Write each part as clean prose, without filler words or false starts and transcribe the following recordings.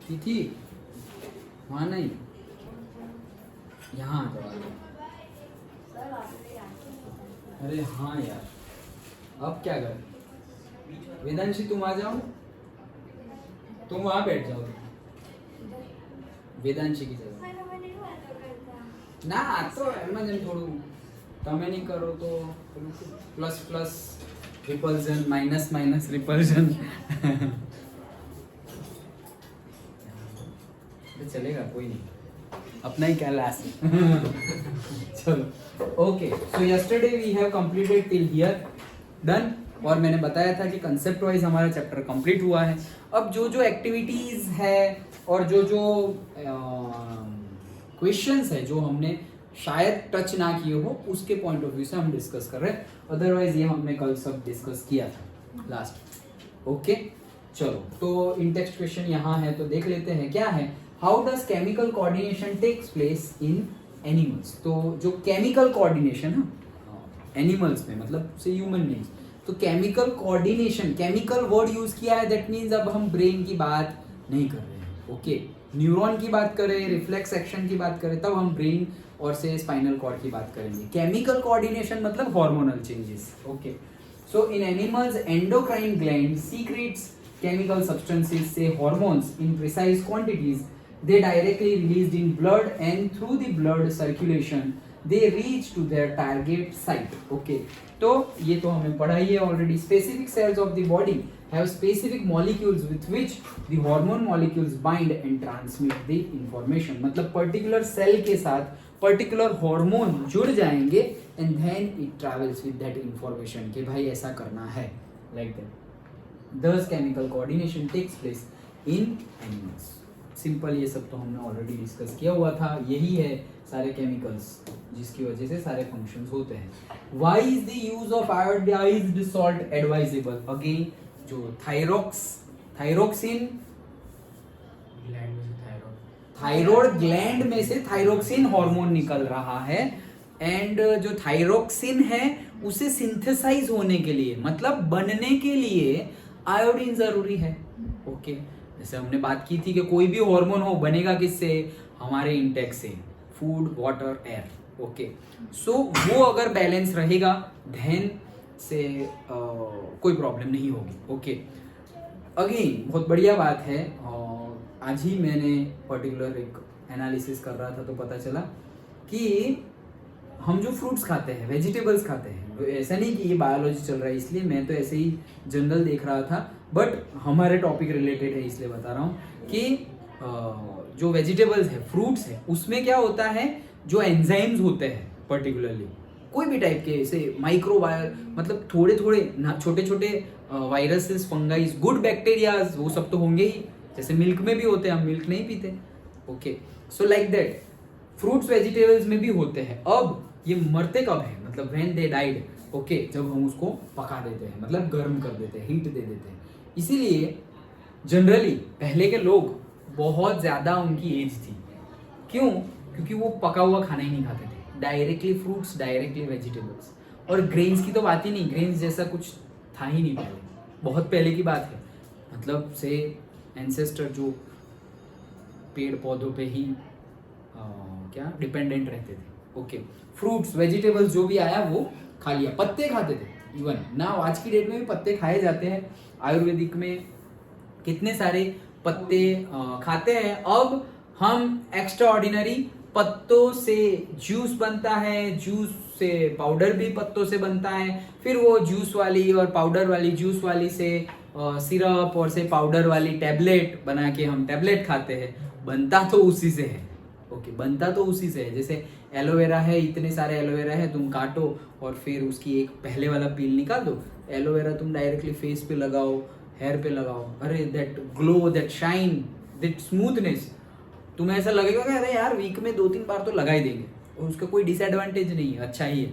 की थी, वहाँ नहीं, यहाँ आ जाओ। अरे हाँ यार, अब क्या कर, वेदांशी तुम आ जाओ, तुम वहाँ बैठ जाओ वेदांशी की जगह। ના તો એમ જ થોડું તમે નહીં કરો તો plus plus repulsion minus minus repulsion चलेगा कोई नहीं, अपना ही कैलाश चलो okay. So yesterday we have completed till here, done. और मैंने बताया था कि कंसेप्ट वाइज हमारा चैप्टर कंप्लीट हुआ है। अब जो जो एक्टिविटीज है और जो जो क्वेश्चंस है जो हमने शायद टच ना किए हो, उसके पॉइंट ऑफ व्यू से हम डिस्कस कर रहे हैं। अदरवाइज ये हमने कल सब डिस्कस किया था लास्ट। ओके चलो, तो इन टेक्स्ट क्वेश्चन यहाँ है तो देख लेते हैं क्या है। How does chemical coordination takes place in animals. तो जो केमिकल कोऑर्डिनेशन है एनिमल्स में, मतलब से ह्यूमन बीइंग्स, तो chemical coordination, chemical word use किया है, दैट मीन्स अब हम ब्रेन की बात नहीं कर रहे हैं। ओके, न्यूरॉन की बात करें, रिफ्लेक्स एक्शन की बात करें, तब हम ब्रेन और से स्पाइनल कॉर्ड की बात करेंगे। केमिकल कोऑर्डिनेशन मतलब hormonal changes. Okay, so in animals endocrine gland secretes chemical substances, say hormones, in precise quantities. They directly released in blood, and through the blood circulation they reach to their target site. Okay, तो ये तो हमें पढ़ा ही है already. Specific cells of the body have specific molecules with which the hormone molecules bind and transmit the information. मतलब particular cell के साथ particular hormone जुड़ जाएंगे and then it travels with that information कि भाई ऐसा करना है, like that. Thus chemical coordination takes place in animals. Simple, ये सब तो हमने ऑलरेडी डिस्कस किया हुआ था। यही है सारे केमिकल्स जिसकी वजह से सारे फंक्शंस होते हैं। Why is the use of iodized salt advisable? Again, जो थायरोक्सिन, थायराइड ग्लैंड में से थायरोक्सिन हार्मोन निकल रहा है, एंड जो थायरोक्सिन है उसे सिंथेसाइज होने के लिए, मतलब बनने के लिए आयोडीन जरूरी है। ओके, जैसे हमने बात की थी कि कोई भी हार्मोन हो बनेगा किससे, हमारे इंटेक से, फूड, वाटर, एयर। ओके, सो वो अगर बैलेंस रहेगा देन से कोई प्रॉब्लम नहीं होगी। ओके, अगेन बहुत बढ़िया बात है। आज ही मैंने पर्टिकुलर एक एनालिसिस कर रहा था तो पता चला कि हम जो फ्रूट्स खाते हैं, वेजिटेबल्स खाते हैं, ऐसा नहीं कि ये बायोलॉजी चल रहा है इसलिए, मैं तो ऐसे ही जनरल देख रहा था, बट हमारे टॉपिक रिलेटेड है इसलिए बता रहा हूँ कि जो वेजिटेबल्स है, फ्रूट्स है, उसमें क्या होता है, जो एंजाइम्स होते हैं पर्टिकुलरली कोई भी टाइप के, ऐसे माइक्रोवायर, मतलब थोड़े थोड़े छोटे छोटे वायरसेस, फंगाइज, गुड बैक्टीरियाज, वो सब तो होंगे ही, जैसे मिल्क में भी होते हैं, हम मिल्क नहीं पीते। Okay, so like that fruits vegetables में भी होते हैं। अब ये मरते कब है, मतलब व्हेन दे डाइड। ओके, जब हम उसको पका देते हैं, मतलब गर्म कर देते हैं, हीट दे देते हैं। इसीलिए जनरली पहले के लोग बहुत ज़्यादा उनकी एज थी। क्यों? क्योंकि वो पका हुआ खाना ही नहीं खाते थे, डायरेक्टली फ्रूट्स, डायरेक्टली वेजिटेबल्स। और ग्रेन्स की तो बात ही नहीं, ग्रेन्स जैसा कुछ था ही नहीं पहले, बहुत पहले की बात है। मतलब से एंसेस्टर जो पेड़ पौधों पे ही क्या डिपेंडेंट रहते थे। ओके, फ्रूट्स वेजिटेबल्स जो भी आया वो खा लिया, पत्ते खाते थे। इवन ना आज की डेट में भी पत्ते खाए जाते हैं, आयुर्वेदिक में कितने सारे पत्ते खाते हैं। अब हम एक्स्ट्रा ऑर्डिनरी पत्तों से जूस बनता है, जूस से पाउडर भी पत्तों से बनता है, फिर वो जूस वाली और पाउडर वाली, जूस वाली से सिरप और से पाउडर वाली टैबलेट बना के हम टैबलेट खाते हैं। बनता तो उसी से है। ओके, बनता तो उसी से है। जैसे एलोवेरा है, इतने सारे एलोवेरा है, तुम काटो और फिर उसकी एक पहले वाला पील निकाल दो। एलोवेरा तुम डायरेक्टली फेस पे लगाओ, हेयर पे लगाओ, अरे that glow, that shine, that smoothness, तुम्हें ऐसा लगेगा कि अरे यार वीक में 2-3 बार तो लगा ही देंगे, और उसका कोई डिसएडवांटेज नहीं है, अच्छा ही है।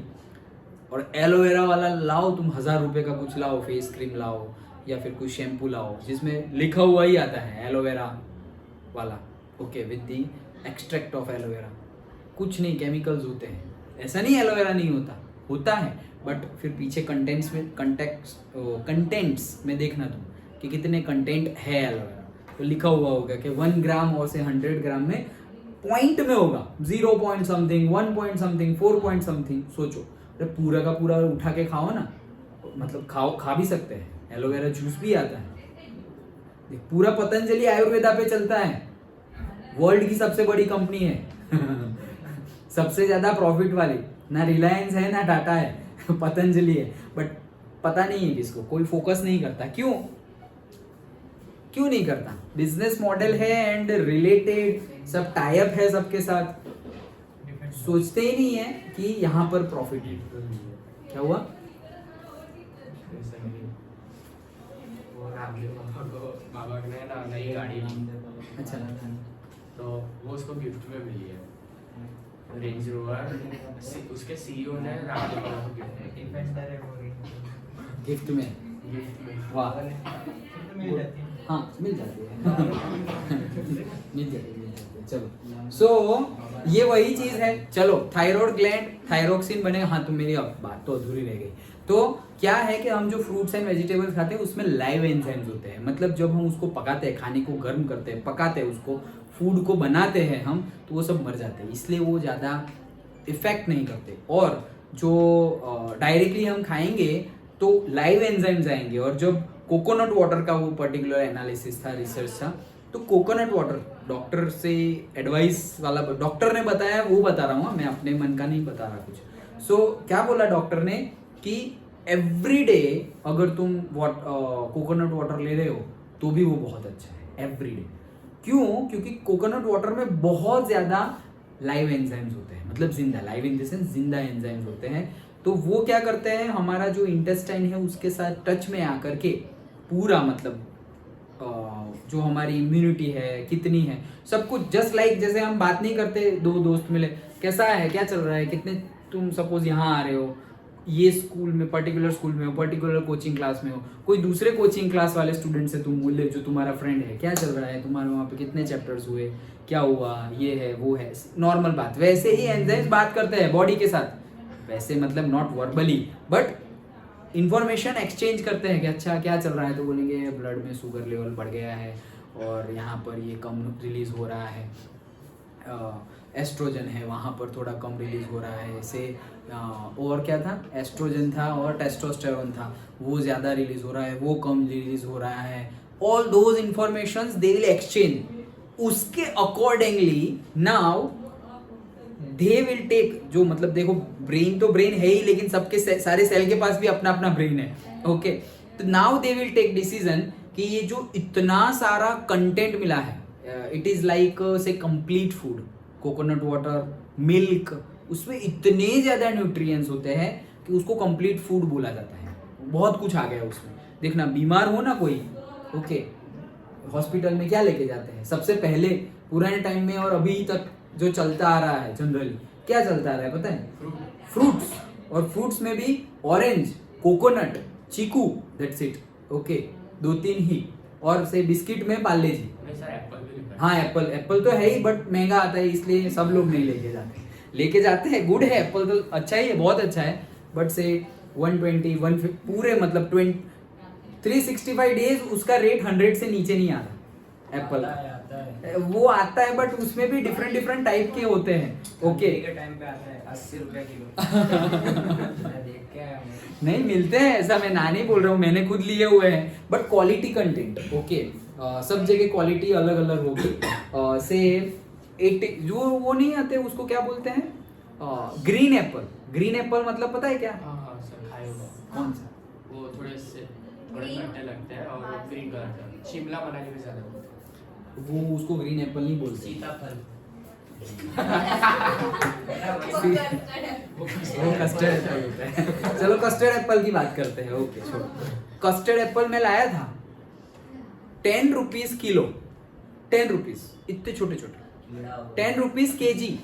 और एलोवेरा वाला लाओ तुम, 1000 रुपये का कुछ लाओ, फेस क्रीम लाओ या फिर कोई शैम्पू लाओ जिसमें लिखा हुआ ही आता है एलोवेरा वाला। Okay, with the extract of aloe vera, कुछ नहीं, केमिकल्स होते हैं। ऐसा नहीं एलोवेरा नहीं होता, होता है, बट फिर पीछे कंटेंट्स में देखना तुम कि कितने कंटेंट है एलोवेरा। तो लिखा हुआ होगा कि 1 ग्राम और से 100 ग्राम में पॉइंट में होगा 0 point something, 1 point something, 4 point something. सोचो अरे पूरा का पूरा उठा के खाओ ना, मतलब खा भी सकते हैं, एलोवेरा जूस भी आता है। पूरा पतंजलि आयुर्वेदा पे चलता है, वर्ल्ड की सबसे बड़ी कंपनी है सबसे ज्यादा प्रॉफिट वाली, ना रिलायंस है ना टाटा है पतंजलि है। बट पता नहीं है किसको, कोई फोकस नहीं करता। क्यों नहीं करता? बिजनेस मॉडल है एंड रिलेटेड सब टाई अप है सबके साथ, सोचते ही नहीं है कि यहाँ पर प्रॉफिट है। क्या हुआ? बाबा ने ना नई गाड़ी ली, अच्छा, तो वो उसको गिफ्ट में मिली है, रेंज रोवर। उसके सीईओ ने रामदेव बाबा को गिफ्ट में। वाह, हाँ मिल जाती है मिल जाती है। चलो सो ये वही चीज है। चलो थायराइड ग्लैंड, थायरोक्सिन बने। हाँ तो मेरी अब बात तो अधूरी रह गई। तो क्या है कि हम जो फ्रूट्स एंड वेजिटेबल्स खाते हैं उसमें लाइव एंजाइम्स होते हैं, मतलब जब हम उसको पकाते हैं, खाने को गर्म करते हैं, पकाते हैं, उसको फूड को बनाते हैं हम, तो वो सब मर जाते हैं, इसलिए वो ज़्यादा इफेक्ट नहीं करते। और जो डायरेक्टली हम खाएंगे तो लाइव एंजाइम्स आएंगे। और जब कोकोनट वाटर का वो पर्टिकुलर एनालिसिस था, रिसर्च था, तो कोकोनट वाटर डॉक्टर से एडवाइस वाला, डॉक्टर ने बताया वो बता रहा हूँ, मैं अपने मन का नहीं बता रहा कुछ। सो क्या बोला डॉक्टर ने कि एवरी डे अगर तुम कोकोनट वाटर ले रहे हो तो भी वो बहुत अच्छा है, एवरी डे। क्यों? क्योंकि कोकोनट वाटर में बहुत ज्यादा लाइव एंजाइम्स होते हैं, मतलब जिंदा, लाइव इन द सेंस जिंदा एंजाइम्स होते हैं। तो वो क्या करते हैं, हमारा जो इंटेस्टाइन है उसके साथ टच में आकर के पूरा, मतलब जो हमारी इम्यूनिटी है कितनी है, सब कुछ जस्ट लाइक जैसे हम बात नहीं करते, दो दोस्त मिले, कैसा है, क्या चल रहा है, कितने, तुम सपोज यहाँ आ रहे हो, ये स्कूल में, पर्टिकुलर स्कूल में हो, पर्टिकुलर कोचिंग क्लास में हो, कोई दूसरे कोचिंग क्लास वाले स्टूडेंट से तुम बोले जो तुम्हारा फ्रेंड है, क्या चल रहा है तुम्हारे वहाँ पे, कितने चैप्टर्स हुए, क्या हुआ, ये है वो है, नॉर्मल बात। वैसे ही एंजाइम्स बात करते हैं बॉडी के साथ, वैसे मतलब not verbally but information exchange करते हैं कि अच्छा क्या चल रहा है, तो बोलेंगे ब्लड में शुगर लेवल बढ़ गया है और यहाँ पर ये कम रिलीज हो रहा है, एस्ट्रोजन है वहाँ पर थोड़ा कम रिलीज हो रहा है, ऐसे और क्या था, एस्ट्रोजन था और टेस्टोस्टेरोन था, वो ज़्यादा रिलीज हो रहा है, वो कम रिलीज हो रहा है। All those informations they will exchange, उसके accordingly now they will take, जो मतलब देखो ब्रेन तो ब्रेन है ही, लेकिन सबके सारे सेल के पास भी अपना अपना ब्रेन है, ओके। तो now they will take decision कि ये जो इतना सारा कंटेंट मिला है, it is like say complete food, coconut water, milk, उसमें इतने ज्यादा न्यूट्रिएंट्स होते हैं कि उसको कंप्लीट फूड बोला जाता है। बहुत कुछ आ गया उसमें। देखना, बीमार हो ना कोई, ओके, हॉस्पिटल में क्या लेके जाते हैं सबसे पहले, पुराने टाइम में और अभी तक जो चलता आ रहा है जनरली, क्या चलता आ रहा है पता है? फ्रूट्स। और फ्रूट्स में भी orange, coconut, chikoo, that's it, okay, 2-3 ही। और से बिस्किट में पार्ले जी। हाँ एप्पल, एप्पल तो है ही बट महंगा आता है, इसलिए सब लोग नहीं लेके जाते हैं। गुड है, एप्पल तो अच्छा ही है, बहुत अच्छा है, बट से 120, 150 पूरे मतलब 365 डेज उसका रेट 100 से नीचे नहीं आता एप्पल। वो आता है बट उसमें भी डिफरेंट टाइप के होते हैं, ओके। टाइम पे आता है 80 रुपए किलो नहीं मिलते हैं, ऐसा मैं ना नहीं बोल रहा हूँ, मैंने खुद लिए हुए हैं, बट क्वालिटी कंटेंट, ओके। सब जगह क्वालिटी अलग अलग होगी। से 80 जो वो नहीं आते उसको क्या बोलते हैं, ग्रीन एप्पल। ग्रीन एप्पल मतलब पता है क्या? हाँ सर, खाए होगा। कौन सा? वो थोड़े खट्टे लगते हैं और ग्रीन कलर का, शिमला मनाली में ज्यादा होता है। वो उसको ग्रीन एप्पल नहीं बोलते, सीताफल। वो कस्टर्ड एप्पल होता है। चलो कस्टर्ड एप्पल की बात करते हैं, ओके छोड़ो। कस्टर्ड एप्पल में लाया था 10 रुपीज किलो, 10 रुपीज, इतने छोटे छोटे, 10 रुपीज केजी,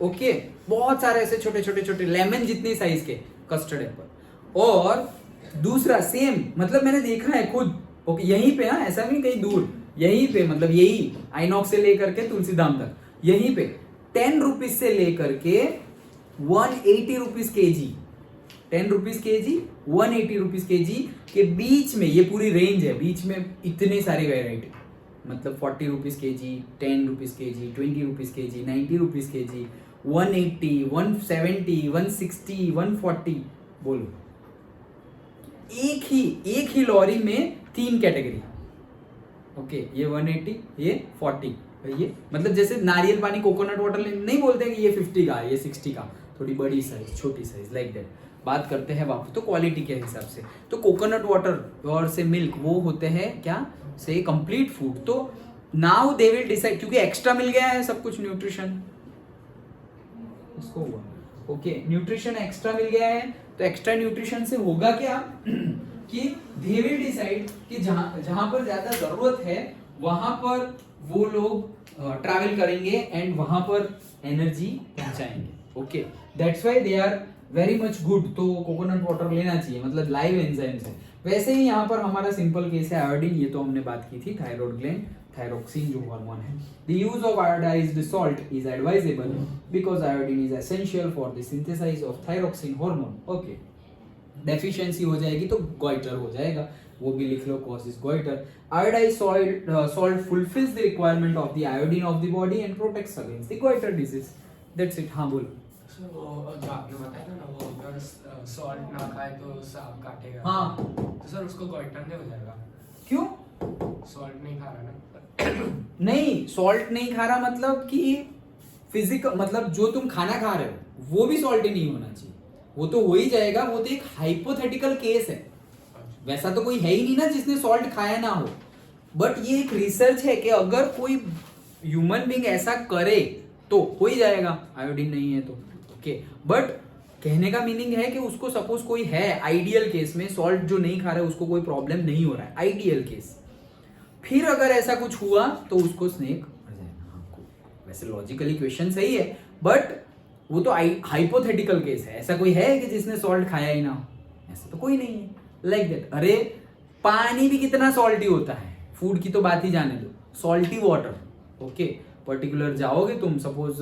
ओके। बहुत सारे ऐसे छोटे छोटे लेमन जितनी साइज के कस्टर्ड एप्पल। और दूसरा सेम, मतलब मैंने देखा है खुद, ओके, यहीं पे, हाँ ऐसा नहीं कहीं दूर, यहीं पे, मतलब यही आइनॉक्स से लेकर के तुलसीधाम तक, यहीं पे 10 रुपीज से लेकर के 180 rupees KG, 10 rupees KG, 180 rupees KG के बीच में ये पूरी रेंज है, बीच में इतनी सारी वेराइटी, मतलब 40 रुपीज़ के जी, 10 रुपीज़ के जी, 20 रुपीज़ के जी, 90 रुपीज़ के जी, 180, 170, 160, 140, बोलो। एक ही लॉरी में 3 कैटेगरी। ओके, ये 180, ये 40, ये मतलब जैसे नारियल पानी, कोकोनट वाटर नहीं बोलते कि ये 50 का, ये 60 का, थोड़ी बड़ी साइज, छोटी साइज, लाइक दैट बात करते हैं वापस। तो क्वालिटी के हिसाब से तो कोकोनट वाटर और से मिल्क वो होते हैं क्या से कंप्लीट फूड। तो नाउ दे विल डिसाइड, क्योंकि एक्स्ट्रा मिल गया है सब कुछ न्यूट्रिशन इसको हुआ। ओके, न्यूट्रिशन एक्स्ट्रा मिल गया है, तो एक्स्ट्रा न्यूट्रिशन से होगा क्या कि दे विल डिसाइड कि जहां पर ज्यादा जरूरत है वहां पर वो लोग ट्रैवल करेंगे एंड वहां पर एनर्जी पहुंचाएंगे। Okay, that's why they are very much good. तो कोकोनट वाटर लेना चाहिए, मतलब लाइव एंजाइम्स है। वैसे ही यहाँ पर हमारा सिंपल केस है आयोडीन, ये तो हमने बात की थी, थायराइड ग्लैंड, थायरोक्सिन जो हार्मोन है। The use of iodised salt is advisable because iodine is essential for the synthesize of thyroxine hormone. Okay, deficiency हो जाएगी तो गोइटर हो जाएगा, वो भी लिख लो, causes goitre. Iodised salt fulfils the requirement of the iodine of the body and protects against the goitre disease. That's it. हाँ बोलो। So, जो आपने बताया था ना, वो अगर सॉल्ट ना खाए तो सांप काटेगा। हाँ, तो सर उसको गोइटर नहीं हो जाएगा? क्यों? सॉल्ट नहीं खा रहा ना। नहीं, सॉल्ट नहीं खा रहा मतलब कि फिजिकल, मतलब जो तुम खाना खा रहे हो वो भी सॉल्टी नहीं होना चाहिए, वो तो हो ही जाएगा। वो तो एक हाइपोथेटिकल केस है, वैसा तो कोई है ही नहीं ना जिसने सॉल्ट खाया ना हो। बट ये एक रिसर्च है कि अगर कोई ह्यूमन बीइंग ऐसा करे तो हो ही जाएगा, आयोडीन नहीं है तो। ओके, बट कहने का मीनिंग है कि उसको सपोज कोई है आइडियल केस में, सॉल्ट जो नहीं खा रहा है उसको कोई प्रॉब्लम नहीं हो रहा है, आइडियल केस। फिर अगर ऐसा कुछ हुआ तो उसको स्नेक मर जाएगा। आपको वैसे लॉजिकली क्वेश्चन सही है, बट वो तो हाइपोथेटिकल केस है। ऐसा कोई है कि जिसने सॉल्ट खाया ही ना हो? ऐसा तो कोई नहीं है। Like that. अरे पानी भी कितना सॉल्टी होता है, फूड की तो बात ही जाने दो, सॉल्टी वाटर। ओके, पर्टिकुलर जाओगे तुम, सपोज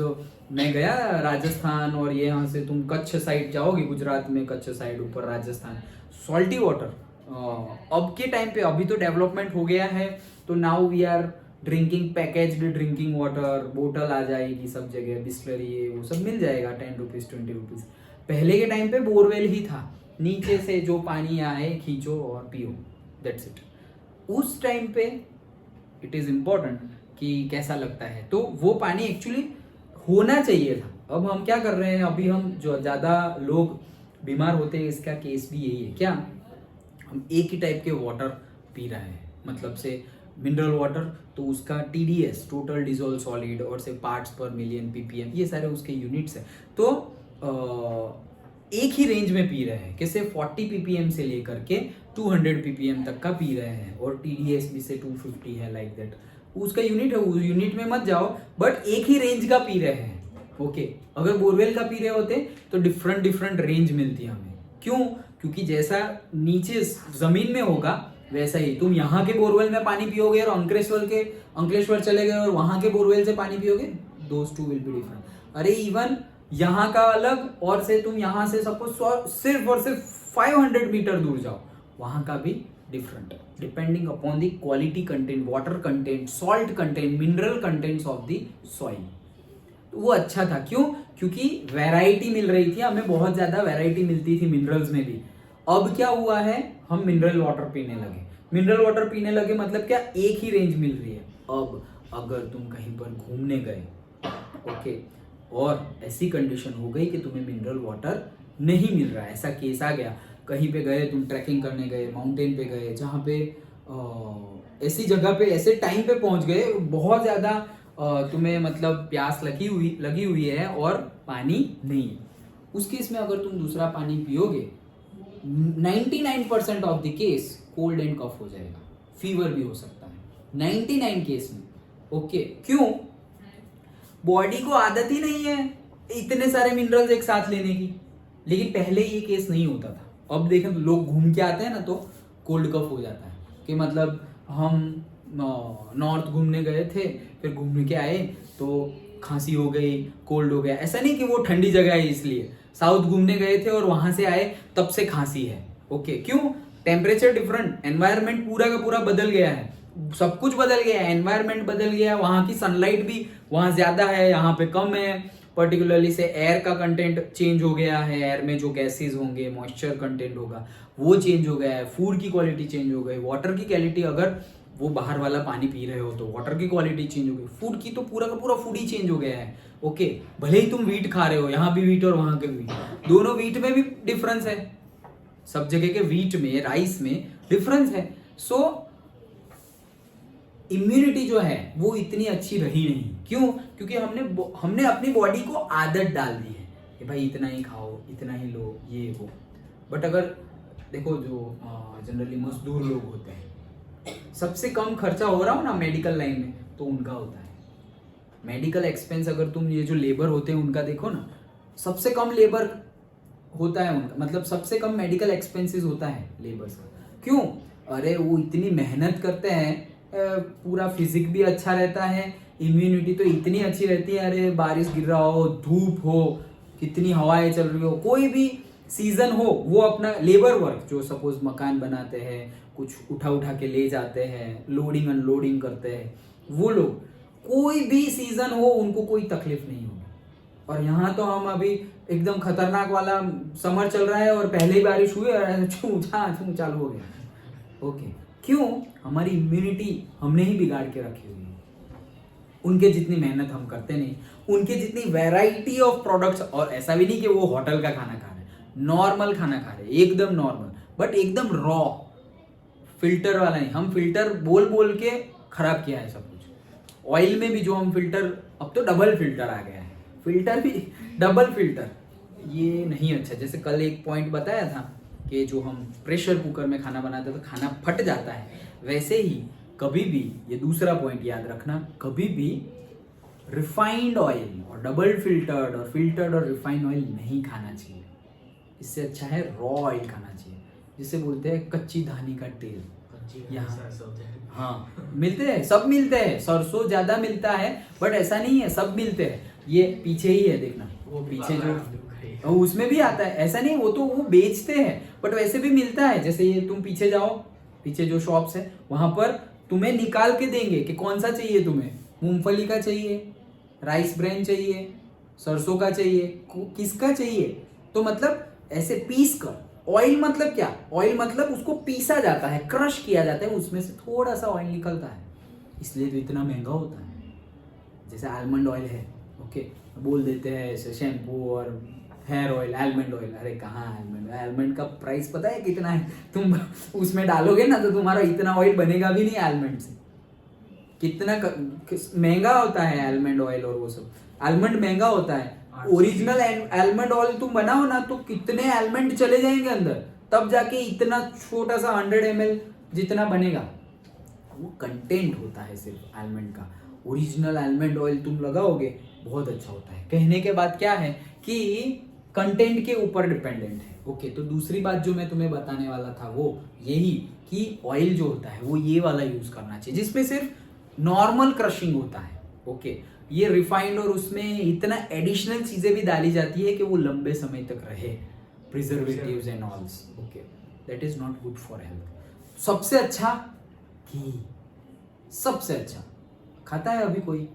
मैं गया राजस्थान और ये यहाँ से तुम कच्छ साइड जाओगे, गुजरात में कच्छ साइड ऊपर राजस्थान, सॉल्टी वाटर। अब के टाइम पे अभी तो डेवलपमेंट हो गया है, तो now we are drinking packaged drinking water, बोतल आ जाएगी सब जगह, बिस्लरी ये वो सब मिल जाएगा 10 रुपीज 20 रुपीज। पहले के टाइम पे बोरवेल ही था, नीचे से जो पानी आए खींचो और पियो, दैट्स इट। उस टाइम पे इट इज इम्पोर्टेंट कि कैसा लगता है, तो वो पानी एक्चुअली होना चाहिए था। अब हम क्या कर रहे हैं, अभी हम जो ज़्यादा लोग बीमार होते हैं, इसका केस भी यही है। क्या हम एक ही टाइप के वाटर पी रहे हैं, मतलब से मिनरल वाटर, तो उसका TDS, टोटल डिजोल्व सॉलिड, और से पार्ट्स पर मिलियन ppm, ये सारे उसके यूनिट्स हैं। तो एक ही रेंज में पी रहे हैं, कैसे 40 ppm से लेकर के 200 ppm तक का पी रहे हैं, और TDS भी से 250 है, लाइक दैट उसका यूनिट है, उस यूनिट में मत जाओ, बट एक ही रेंज का पी रहे हैं। ओके, अगर बोरवेल का पी रहे होते तो डिफरेंट रेंज मिलती है हमें। क्यों? क्योंकि जैसा नीचे जमीन में होगा वैसा ही तुम यहाँ के बोरवेल में पानी पियोगे और अंकलेश्वर चले गए और वहां के बोरवेल से पानी पियोगे, those two will be different. अरे इवन यहाँ का अलग, और से तुम यहाँ से सपोज सिर्फ और सिर्फ 500 मीटर दूर जाओ, वहां का भी different, depending upon the quality content, water content, salt content, mineral contents of the soil. वो अच्छा था, क्यों? क्योंकि वैरायटी मिल रही थी हमें, बहुत ज्यादा वैरायटी मिलती थी मिनरल्स में भी। अब क्या हुआ है, हम मिनरल वाटर पीने लगे। मिनरल वाटर पीने लगे मतलब क्या, एक ही रेंज मिल रही है। अब अगर तुम कहीं पर घूमने गए, ओके, और ऐसी कंडीशन हो गई कि तुम्हें मिनरल वाटर नहीं मिल रहा है, ऐसा केस आ गया, कहीं पे गए तुम, ट्रैकिंग करने गए, माउंटेन पे गए, जहाँ पे ऐसी जगह पे ऐसे टाइम पे पहुंच गए, बहुत ज्यादा तुम्हें मतलब प्यास लगी हुई है और पानी नहीं है, उस केस में अगर तुम दूसरा पानी पियोगे, 99% of the case cold and cough हो जाएगा, फीवर भी हो सकता है 99 केस में। ओके, क्यों? बॉडी को आदत ही नहीं है इतने सारे मिनरल्स एक साथ लेने की। लेकिन पहले ये केस नहीं होता था। अब देखें तो लोग घूम के आते हैं ना, तो कोल्ड कफ हो जाता है, कि मतलब हम नॉर्थ घूमने गए थे, फिर घूमने के आए तो खांसी हो गई, कोल्ड हो गया। ऐसा नहीं कि वो ठंडी जगह है इसलिए, साउथ घूमने गए थे और वहां से आए तब से खांसी है। ओके, क्यों? टेम्परेचर डिफरेंट, एनवायरनमेंट पूरा का पूरा बदल गया है, सब कुछ बदल गया, एनवायरनमेंट बदल गया, वहां की सनलाइट भी वहां ज्यादा है, यहाँ पे कम है, पर्टिकुलरली से एयर का कंटेंट चेंज हो गया है, एयर में जो गैसेज होंगे, मॉइस्चर कंटेंट होगा वो चेंज हो गया है, फूड की क्वालिटी चेंज हो गई, वाटर की क्वालिटी, अगर वो बाहर वाला पानी पी रहे हो तो वाटर की क्वालिटी चेंज हो गई, फूड की तो पूरा का पूरा फूड ही चेंज हो गया है। ओके, भले ही तुम वीट खा रहे हो, यहाँ भी वीट और वहां के वीट, दोनों वीट में भी डिफरेंस है, सब जगह के वीट में, राइस में डिफरेंस है। सो इम्यूनिटी जो है वो इतनी अच्छी रही नहीं। क्यों? क्योंकि हमने अपनी बॉडी को आदत डाल दी है कि भाई इतना ही खाओ, इतना ही लो, ये वो। बट अगर देखो जो जनरली मजदूर लोग होते हैं, सबसे कम खर्चा हो रहा हो ना मेडिकल लाइन में तो उनका होता है। मेडिकल एक्सपेंस अगर तुम ये जो लेबर होते हैं उनका देखो ना, सबसे कम लेबर होता है उनका, मतलब सबसे कम मेडिकल एक्सपेंसेस होता है लेबर्स का। क्यों? अरे वो इतनी मेहनत करते हैं, पूरा फिजिक भी अच्छा रहता है, इम्यूनिटी तो इतनी अच्छी रहती है, अरे बारिश गिर रहा हो, धूप हो, कितनी हवाएं चल रही हो, कोई भी सीजन हो, वो अपना लेबर वर्क जो सपोज मकान बनाते हैं, कुछ उठा के ले जाते हैं, लोडिंग अनलोडिंग करते हैं, वो लोग कोई भी सीजन हो उनको कोई तकलीफ नहीं होगी। और यहाँ तो हम अभी एकदम खतरनाक वाला समर चल रहा है और पहले ही बारिश हुई और छू चालू हो गया। ओके, क्यों? हमारी इम्यूनिटी हमने ही बिगाड़ के रखी हुई है। उनके जितनी मेहनत हम करते नहीं, उनके जितनी वैरायटी ऑफ प्रोडक्ट्स, और ऐसा भी नहीं कि वो होटल का खाना खा रहे, नॉर्मल खाना खा रहे, एकदम नॉर्मल, बट एकदम रॉ, फिल्टर वाला नहीं। हम फिल्टर बोल बोल के खराब किया है सब कुछ। ऑयल में भी जो हम फिल्टर, अब तो डबल फिल्टर आ गया है, फिल्टर भी डबल फिल्टर, ये नहीं अच्छा। जैसे कल एक पॉइंट बताया था कि जो हम प्रेशर कुकर में खाना बनाते हैं तो खाना फट जाता है, वैसे ही कभी भी, ये दूसरा पॉइंट याद रखना, कभी भी रिफाइंड ऑयल और डबल फिल्टर्ड और फिल्टर्ड और रिफाइंड ऑयल नहीं खाना चाहिए। इससे अच्छा है रॉ ऑयल खाना चाहिए, जिसे बोलते हैं कच्ची धानी का तेल। यहाँ हाँ मिलते हैं, सब मिलते हैं, सरसों ज्यादा मिलता है, बट ऐसा नहीं है सब मिलते हैं। ये पीछे ही है, देखना वो पीछे जो उसमें भी आता है, ऐसा नहीं, वो तो वो बेचते हैं, बट वैसे भी मिलता है। जैसे ये तुम पीछे जाओ, पीछे जो शॉप्स है वहां पर तुम्हें निकाल के देंगे कि कौन सा चाहिए तुम्हें, मूंगफली का चाहिए, राइस ब्रेन चाहिए, सरसों का चाहिए, किसका चाहिए। तो मतलब ऐसे पीस कर, ऑयल मतलब क्या, ऑयल मतलब उसको पीसा जाता है, क्रश किया जाता है, उसमें से थोड़ा सा ऑयल निकलता है, इसलिए तो इतना महंगा होता है। जैसे आलमंड ऑयल है, ओके, बोल देते हैं ऐसे शैम्पू और हेयर ऑयल, आलमंड ऑयल, अरे कहाँ आलमंड, आलमंड का प्राइस पता है कितना है? तुम उसमें डालोगे ना तो तुम्हारा इतना ऑयल बनेगा भी नहीं आलमंड से। कितना महंगा होता है आलमंड ऑयल, और वो सब आलमंड महंगा होता है। ओरिजिनल आलमंड ऑयल तुम बनाओ ना तो कितने आलमंड चले जाएंगे अंदर, तब जाके इतना छोटा सा 100 ml जितना बनेगा, वो कंटेंट होता है सिर्फ आलमंड का। ओरिजिनल आलमंड ऑयल तुम लगाओगे बहुत अच्छा होता है। कहने के बाद क्या है कि कंटेंट के ऊपर डिपेंडेंट है। ओके, तो दूसरी बात जो मैं तुम्हें बताने वाला था वो यही कि ऑयल जो होता है वो ये वाला यूज करना चाहिए जिसमें सिर्फ नॉर्मल क्रशिंग होता है। ओके, ये रिफाइंड और उसमें इतना एडिशनल चीजें भी डाली जाती है कि वो लंबे समय तक रहे, preservatives and alls. Okay, that is not good for health. सबसे अच्छा घी, सबसे अच्छा खाता है अभी कोई?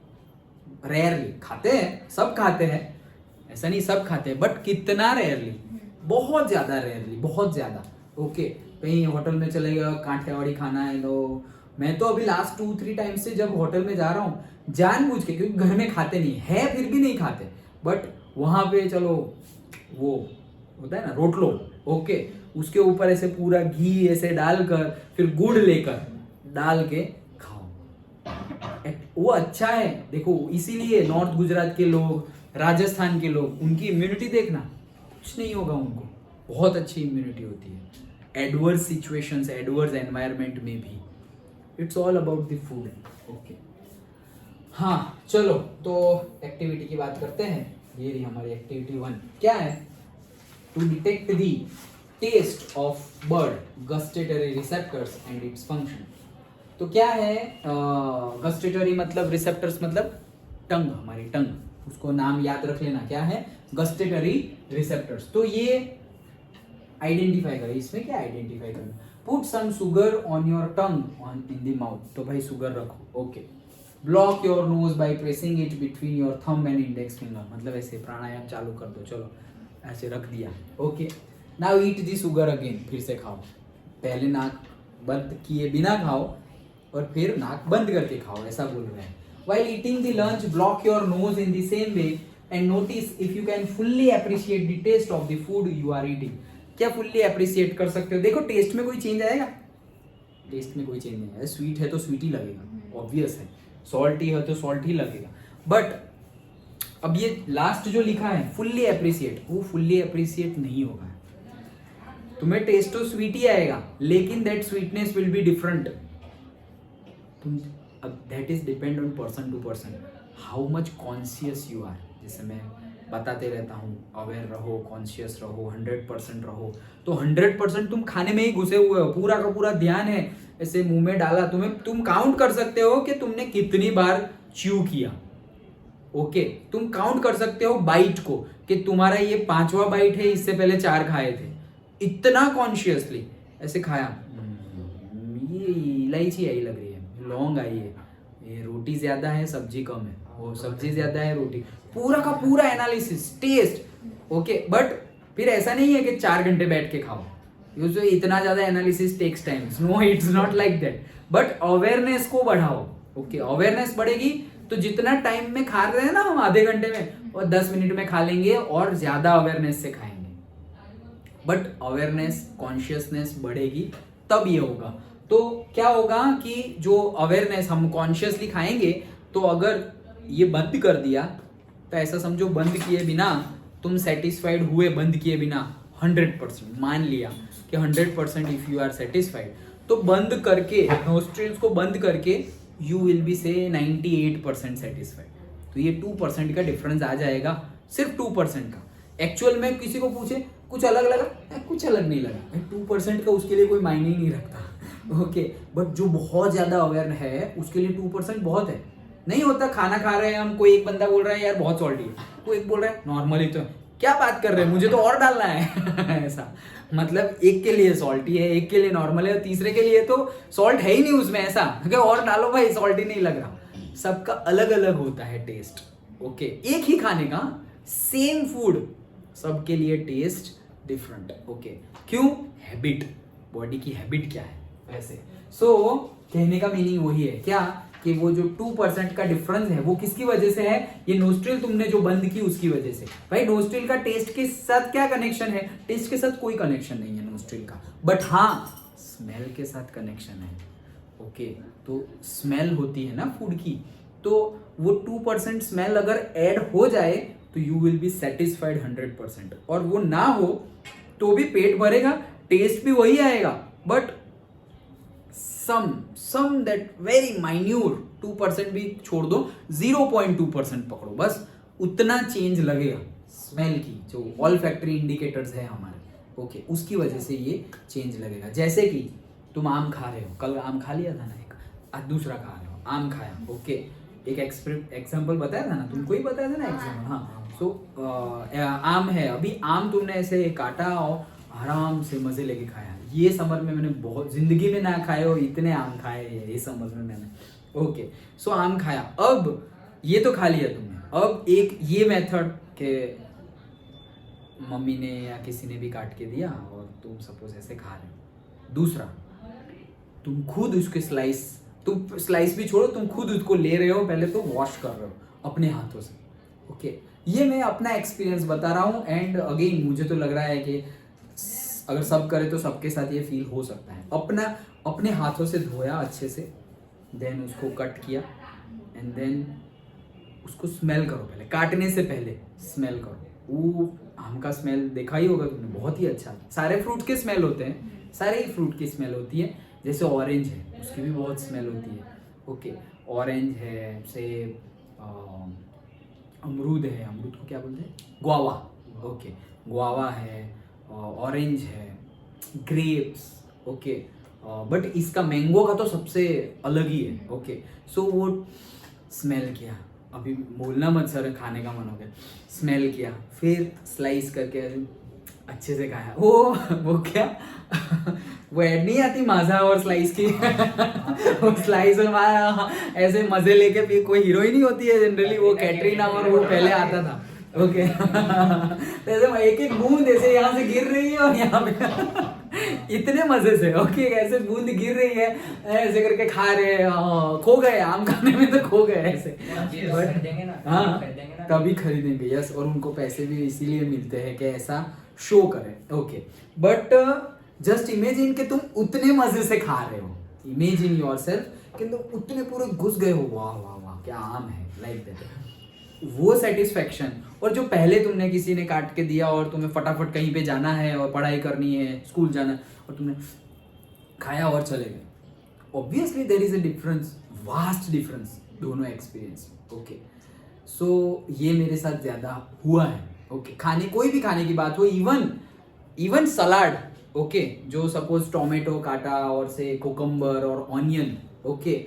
रेयरली खाते हैं, सब खाते हैं, ऐसा नहीं सब खाते हैं, बट कितना रेयरली, बहुत ज्यादा रेयरली, बहुत ज्यादा। ओके, कहीं होटल में चले गए, काठियावाड़ी खाना है तो मैं तो अभी लास्ट 2-3 टाइम से जब होटल में जा रहा हूँ जानबूझ के, क्योंकि घर में खाते नहीं है, फिर भी नहीं खाते, बट वहां पे चलो वो होता है ना रोटलो, ओके, उसके ऊपर ऐसे पूरा घी ऐसे डालकर फिर गुड़ लेकर डाल के खाओ, वो अच्छा है। देखो इसीलिए नॉर्थ गुजरात के लोग, राजस्थान के लोग, उनकी इम्यूनिटी देखना, कुछ नहीं होगा उनको, बहुत अच्छी इम्यूनिटी होती है एडवर्स सिचुएशंस, एडवर्स एनवायरनमेंट में भी। It's all about the food. Okay, हाँ चलो तो एक्टिविटी की बात करते हैं। ये रही हमारी एक्टिविटी 1। क्या है? To detect the taste of bird gustatory receptors and its function. तो क्या है गस्टेटरी मतलब, रिसेप्टर्स मतलब टंग, हमारी टंग, उसको नाम याद रख लेना, क्या है? Gustatory receptors. तो ये आइडेंटिफाई करें, इसमें क्या आइडेंटिफाई करना? Put some sugar on your tongue on in the mouth, तो भाई शुगर रखो, okay. Block your nose by pressing it between your thumb and index finger, मतलब ऐसे प्राणायाम चालू कर दो, चलो ऐसे रख दिया, ओके। नाउ ईट दी शुगर अगेन, फिर से खाओ, पहले नाक बंद किए बिना खाओ और फिर नाक बंद करके खाओ, ऐसा बोल रहे हैं। While eating the lunch, block your nose in the same way and notice if you can fully appreciate the taste of the food you are eating. क्या fully appreciate कर सकते हो? देखो टेस्ट में कोई चेंज आएगा? टेस्ट में कोई चेंज नहीं आएगा। स्वीट है तो स्वीट ही लगेगा, ऑब्वियस है। सॉल्टी है तो सॉल्ट ही लगेगा। बट अब ये लास्ट जो लिखा है फुल्ली अप्रिशिएट, वो फुल्ली अप्रिशिएट नहीं होगा। तुम्हें टेस्ट तो स्वीट ही आएगा, लेकिन that sweetness will be different. तुम that is depend on person to person, how much conscious you are. जैसे मैं बताते रहता हूँ, अवेयर रहो, कॉन्शियस रहो, 100% रहो। तो 100% तुम खाने में ही घुसे हुए हो, पूरा का पूरा ध्यान है ऐसे मुंह में डाला, तुम काउंट कर सकते हो कि तुमने कितनी बार च्यू किया, ओके। तुम काउंट कर सकते हो बाइट को कि तुम्हारा ये 5वां बाइट है, इससे पहले 4 खाए थे, इतना कॉन्शियसली ऐसे खाया। ये इलायची आई लग रही है, लौंग आई है, ये रोटी ज्यादा है सब्जी कम है, वो सब्जी ज्यादा है रोटी, पूरा का पूरा एनालिसिस, टेस्ट, ओके। बट फिर ऐसा नहीं है कि 4 घंटे बैठ के खाओ, इतना ज्यादा analysis takes time, no it's not like that. But awareness को बढ़ाओ, ओके। अवेयरनेस बढ़ेगी तो जितना टाइम में खा रहे हैं ना हम, आधे घंटे में और 10 मिनट में खा लेंगे और ज्यादा अवेयरनेस से खाएंगे। बट अवेयरनेस, कॉन्शियसनेस बढ़ेगी तब ये होगा। तो क्या होगा कि जो अवेयरनेस, हम कॉन्शियसली खाएंगे, तो अगर ये बंद कर दिया तो ऐसा समझो बंद किए बिना तुम सेटिस्फाइड हुए, बंद किए बिना 100%, मान लिया कि 100% इफ यू आर सेटिस्फाइड, तो बंद करके, नोस्ट्रिल्स को बंद करके यू विल बी से 98% सेटिस्फाइड। तो ये 2% का डिफरेंस आ जाएगा, सिर्फ 2% का। एक्चुअल में किसी को पूछे कुछ अलग लगा, कुछ अलग नहीं लगा, 2% का उसके लिए कोई मायने ही नहीं रखता, ओके। बट जो बहुत ज्यादा अवेयर है उसके लिए 2% बहुत है। नहीं होता, खाना खा रहे हैं हम, कोई एक बंदा बोल रहा है यार बहुत सॉल्टी है, कोई एक बोल रहा है नॉर्मली, तो क्या बात कर रहे हैं, मुझे तो और डालना है ऐसा। मतलब एक के लिए सॉल्टी है, एक के लिए नॉर्मल है, और तीसरे के लिए तो सॉल्ट है ही नहीं उसमें, ऐसा कि और डालो भाई सॉल्टी नहीं लग रहा। सबका अलग अलग होता है टेस्ट, ओके। एक ही खाने का सेम फूड, सबके लिए टेस्ट डिफरेंट, ओके। क्यों? हैबिट, बॉडी की हैबिट क्या है वैसे। सो कहने का मीनिंग वही है क्या, कि वो जो 2% का डिफरेंस है वो किसकी वजह से है? ये नोस्ट्रिल तुमने जो बंद की उसकी वजह से। भाई नोस्ट्रिल का टेस्ट के साथ क्या कनेक्शन है? टेस्ट के साथ कोई कनेक्शन नहीं है नोस्ट्रिल का, बट हाँ स्मेल के साथ कनेक्शन है, ओके। तो स्मेल होती है ना फूड की, तो वो 2% स्मेल अगर ऐड हो जाए तो यू विल बी सेटिस्फाइड 100%, और वो ना हो तो भी पेट भरेगा, टेस्ट भी वही आएगा, but some that very minute 2% भी छोड़ दो, 0.2% पकड़ो, बस उतना चेंज लगेगा स्मेल की, जो ऑल फैक्ट्री इंडिकेटर्स है हमारे, ओके, उसकी वजह से ये चेंज लगेगा। जैसे कि तुम आम खा रहे हो, कल आम खा लिया था ना एक, आज दूसरा खा रहे हो, आम खाया, ओके। एक एग्जाम्पल बताया था ना, तुमको ही बताया था ना एग्जाम्पल, हाँ। सो आम है, अभी आम तुमने ऐसे काटा और आराम से मजे लेके खाया। ये समर में मैंने बहुत, जिंदगी में ना खाए हो इतने आम खाए हैं ये समर में मैंने, ओके। सो आम खाया, अब ये तो खा लिया तुमने, अब एक ये मेथड के मम्मी ने या किसी ने भी काट के दिया और तुम सपोज ऐसे खा रहे हो। दूसरा, तुम खुद उसके स्लाइस, तुम स्लाइस भी छोड़ो, तुम खुद उसको ले रहे हो, पहले तो वॉश कर रहे हो अपने हाथों से, ओके। ये मैं अपना एक्सपीरियंस बता रहा हूँ, एंड अगेन मुझे तो लग रहा है कि अगर सब करे तो सबके साथ ये फील हो सकता है। अपने हाथों से धोया अच्छे से, देन उसको कट किया, एंड देन उसको स्मेल करो, पहले काटने से पहले स्मेल करो। वो आम का स्मेल देखा ही होगा तुमने, बहुत ही अच्छा, सारे फ्रूट के स्मेल होते हैं, सारे ही फ्रूट की स्मेल होती है। जैसे ऑरेंज है, उसकी भी बहुत स्मेल होती है, ओके। ऑरेंज है, से अमरूद है, अमरूद को क्या बोलते हैं? Guava, okay. गुआवा है, ऑरेंज है, ग्रेप्स, ओके। बट इसका मैंगो का तो सबसे अलग ही है, ओके। सो वो स्मेल किया, अभी बोलना मत सर, खाने का मन हो गया, स्मेल किया, फिर स्लाइस करके अच्छे से खाया वो क्या वो ऐड नहीं आती माजा और स्लाइस की वो स्लाइस और माजा ऐसे मजे लेके भी कोई हीरोइन ही होती है जनरली, वो कैटरीना और वो पहले आता था। ओके तो ऐसे एक एक बूंद ऐसे यहाँ से गिर रही है और यहाँ पे इतने मजे से ओके ऐसे बूंद गिर रही है, ऐसे करके खा रहे हैं, खो गए आम खाने में तो खो गए ऐसे। हाँ तभी खरीदेंगे यस, और उनको पैसे भी इसीलिए मिलते हैं कि ऐसा शो करें। ओके बट जस्ट इमेजिन कि तुम उतने मजे से खा रहे हो, इमेजिन योरसेल्फ कि तुम उतने पूरे घुस गए हो, वाह वाह वाह क्या आम है, लाइक दैट वो सेटिस्फेक्शन। और जो पहले तुमने किसी ने काट के दिया और तुम्हें फटाफट कहीं पे जाना है और पढ़ाई करनी है, स्कूल जाना है, और तुमने खाया और चले गए, obviously there is a difference, vast difference दोनों एक्सपीरियंस। ओके सो ये मेरे साथ ज्यादा हुआ है। ओके खाने, कोई भी खाने की बात हो, इवन सलाड, ओके जो सपोज टोमेटो काटा और से कोकम्बर और ऑनियन, ओके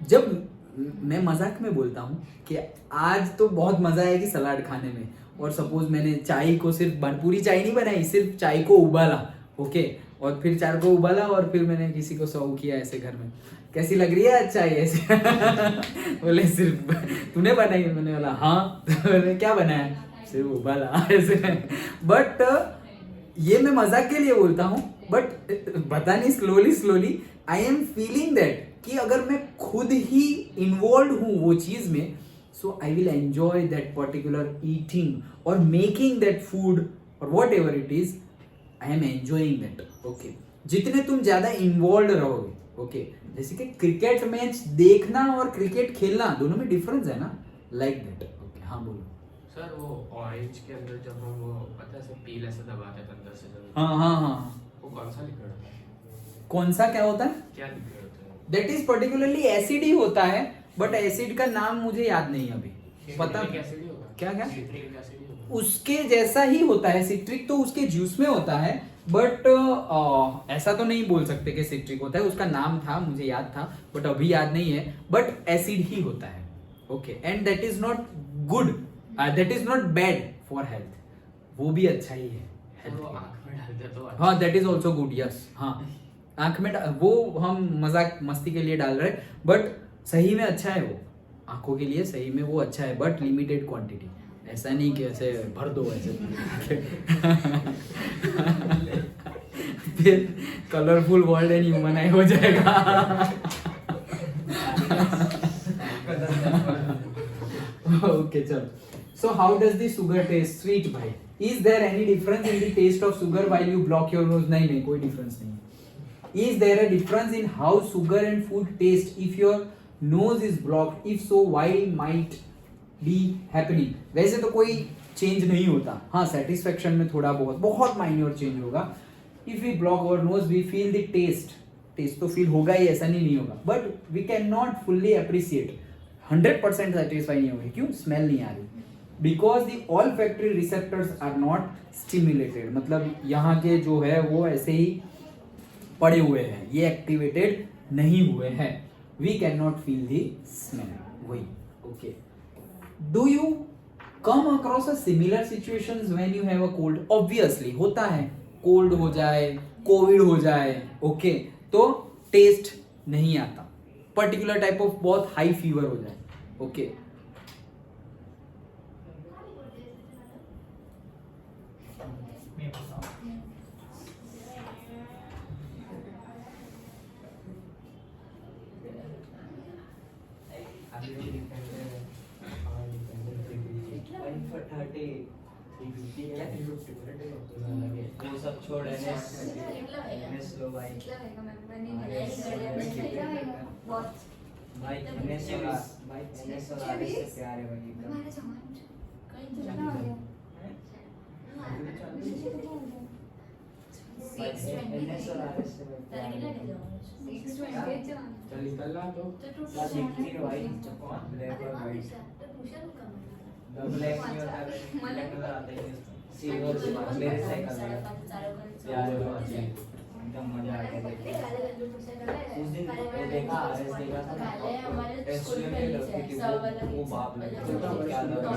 जब मैं मजाक में बोलता हूँ कि आज तो बहुत मजा आएगी सलाद खाने में, और सपोज मैंने चाय को सिर्फ पूरी चाय नहीं बनाई, सिर्फ चाय को उबाला, ओके और फिर चाय को उबाला और फिर मैंने किसी को सर्व किया ऐसे घर में, कैसी लग रही है आज चाय ऐसे बोले सिर्फ तूने बनाई, मैंने बोला हाँ तो क्या बनाया, सिर्फ उबाला ऐसे। बट ये मैं मजाक के लिए बोलता हूँ, बट पता नहीं slowly I am feeling that कि अगर मैं खुद ही इन्वॉल्व हूँ वो चीज में, so I will enjoy that particular eating और मेकिंग दैट फूड और whatever it is, I am enjoying that. Okay जितने तुम ज्यादा इन्वॉल्व रहोगे, ओके जैसे कि क्रिकेट मैच देखना और क्रिकेट खेलना दोनों में डिफरेंस है ना, लाइक दैट। ओके हाँ बोलो सर। वो ऑरेंज के अंदर जब हम वो पता है सब पीला से दबाते हैं अंदर से जब, हाँ वो कौन सा लिक्विड होता है? कौन सा क्या होता है? क्या लिक्विड होता है? दैट इज पर्टिकुलरली एसिड ही होता है, बट एसिड का नाम मुझे याद नहीं अभी, पता सिट्रिक एसिड ही होगा। क्या सिट्रिक एसिड ही होगा। उसके जैसा ही होता है, सिट्रिक तो उसके जूस में होता है, बट ऐसा तो नहीं बोल सकते कि सिट्रिक होता है, उसका नाम था मुझे याद था बट अभी याद नहीं है, बट एसिड ही होता है। Okay and that is not good, that is not bad for health, वो भी अच्छा ही है हेल्थ वो आँख में डालते हैं तो अच्छा। हाँ that is also good yes. हाँ आंख में वो हम मजाक मस्ती के लिए डाल रहे हैं, बट सही में अच्छा है वो, आंखों के लिए सही में वो अच्छा है, बट लिमिटेड क्वांटिटी, ऐसा नहीं कि ऐसे भर दो ऐसे फिर कलरफुल वर्ल्ड एंड ह्यूमनाइज हो जाएगा। ओके चलो, so how does the sugar taste? Sweet भाई, is there any difference in the taste of sugar while you block your nose? नहीं कोई डिफरेंस नहीं है। Is there a difference in how sugar and food taste if your nose is blocked? If so, why might be happening? वैसे तो कोई change नहीं होता, हाँ सेटिस्फेक्शन में थोड़ा बहुत माइन्योर चेंज होगा। If we block our nose, we feel the taste. Taste तो फील होगा ही, ऐसा नहीं होगा, but we can not fully appreciate, 100% satisfy नहीं होगी। क्यों? स्मेल नहीं आ रही, because the olfactory receptors are not stimulated, मतलब यहाँ के जो है वो ऐसे ही पड़े हुए हैं, ये एक्टिवेटेड नहीं हुए हैं, we can not feel the smell. वही okay. Do you come across a similar situations when you have a cold? Obviously होता है, कोल्ड हो जाए, कोविड हो जाए, ओके तो टेस्ट नहीं आता, पर्टिकुलर टाइप ऑफ बहुत हाई फीवर हो जाए, ओके वो सब छोड़ एनएस लो भाई भाई एनएस और आरएस से प्यार है भाई एकदम। एनएस और आरएस से प्यार है। चल निकल रहा तो क्या देखती है भाई? ब्लैक और वाइट, ब्लैक नहीं होता, ब्लैक नजर आता है, सिल्वर से मेरे साइकिल में प्यार है। एकदम मजा आ गया देख के। उस दिन वो देखा आरएस देखा था ना, एसएम में लड़की थी वो बाप लगता था, क्या लगा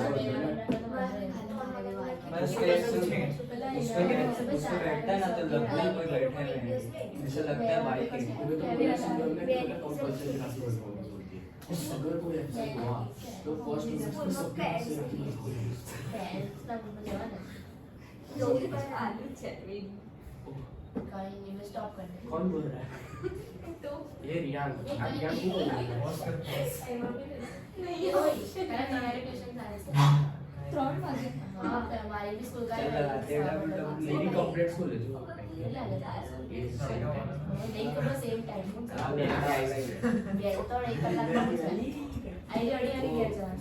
मैं उसके उस पे बैठता है ना तो लगता है कोई बैठे हुए हैं, ऐसा लगता है भाई के अगर कोई एक्सेप्ट हुआ तो फर्स्ट मिनट में सबके पास कौन बोल रहा है? ये रियान रियान को बोल रहा है। मेरी कंप्लेंट्स को ले जो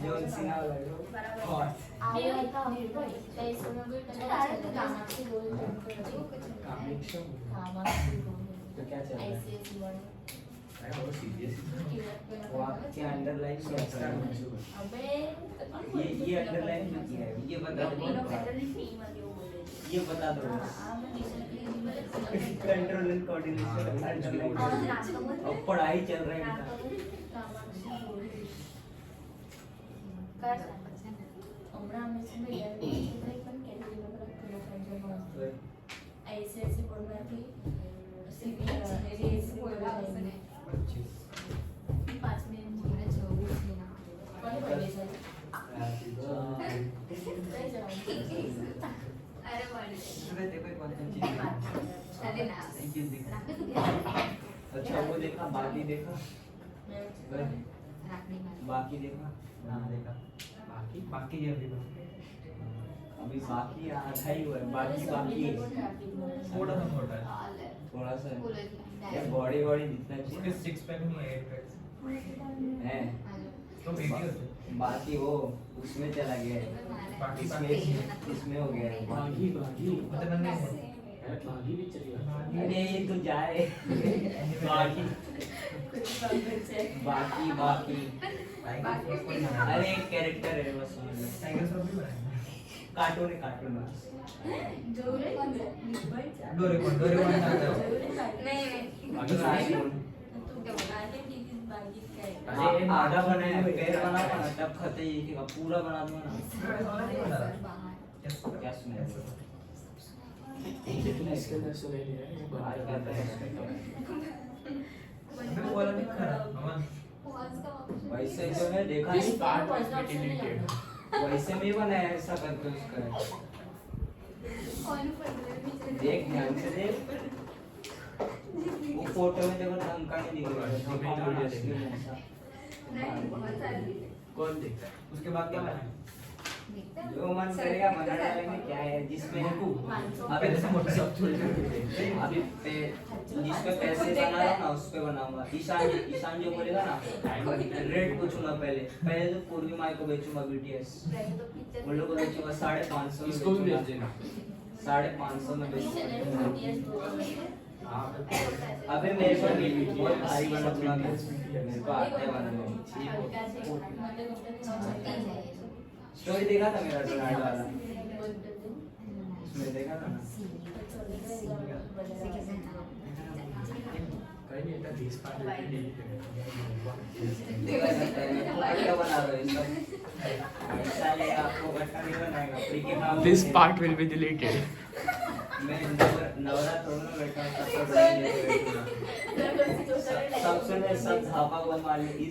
जॉन सीना वाला तो क्या चल रहा है अरे वो सीरियस वो आपके अंडरलाइन क्या चल रहा है? ये अंडरलाइन में क्या है ये बता दो, ये बता दो। कंट्रोल एंड कोऑर्डिनेशन अंडरलाइन, अब पढ़ाई चल रहा है इनका। ICSE बोर्ड में थी CBSE बोर्ड में 5 मिनट मुझे जो कौन बोले सर अरे वाली देखो कौन सी चीज चले ना एक चीज दिखा। अच्छा वो देखा, बाकी देखा, बाकी देखा ना देखा, बाकी ये अभी बाकी आधा ही हुआ है, बाकी बाकी है थोड़ा सा छोटा है, थोड़ा सा ये बॉडी बॉडी जितना उसके 6 पैक नहीं है 8 पैक है तो 80 होते हैं। बाकी वो उसमें चला गया है, बाकी इसमें हो गया है। बाकी मतलब नहीं है बाकी भी चलेगा। अरे ये तो जाए बाकी बाकी बाकी अरे एक कैरेक्टर है बस टाइगर श्रॉफ भी बनाया कार्टून है, कार्टून है। डोरेमोन अरे आधा बनाया पैर बना बना तब खाते ये कि पूरा बना दूंगा ना क्या सुने इसके अंदर सुने नहीं है वो बाहर बना करता है मैं बोला नहीं खरा अमन वैसे जो है देखा दिस नहीं, पार्ट वाज डिलीटेड वैसे में ही बनाया ऐसा करके उसका देख ध्यान से देख वो फोटो में देखो ढंग का नहीं दिख रहा है। कौन देखता है उसके बाद क्या बना जो मन करेगा बना डालेंगे, क्या है जिसमें अभी सब छोड़ अभी जिस पे पैसे बना रहा ना उस पे बनाऊंगा। ईशान जो बोलेगा ना रेट पूछूंगा पहले तो पूर्वी माई को बेचूंगा BTS उन लोगों को बेचूंगा 550 में, इसको भी बेच देना 550 में बेचूंगा। हां अबे मेरे को बहुत भारी बना दूंगा, मेरे को आता है बनाने। स्टोरी देखा था मेरा डोनाल्डो वाला, उसमें देखा था ना। कहीं नहीं था 20 पार्ट डिलीटेड देखा जाता है मैं फोकट बना रहा हूँ इसका ऐसा ले आपको गट्टा नहीं बनाएगा फ्री के नाम This part will be deleted. मैं नवरात्र में बैठा हूँ तब तक नहीं बैठूंगा सबसे मैं सब धापा को मार ले इस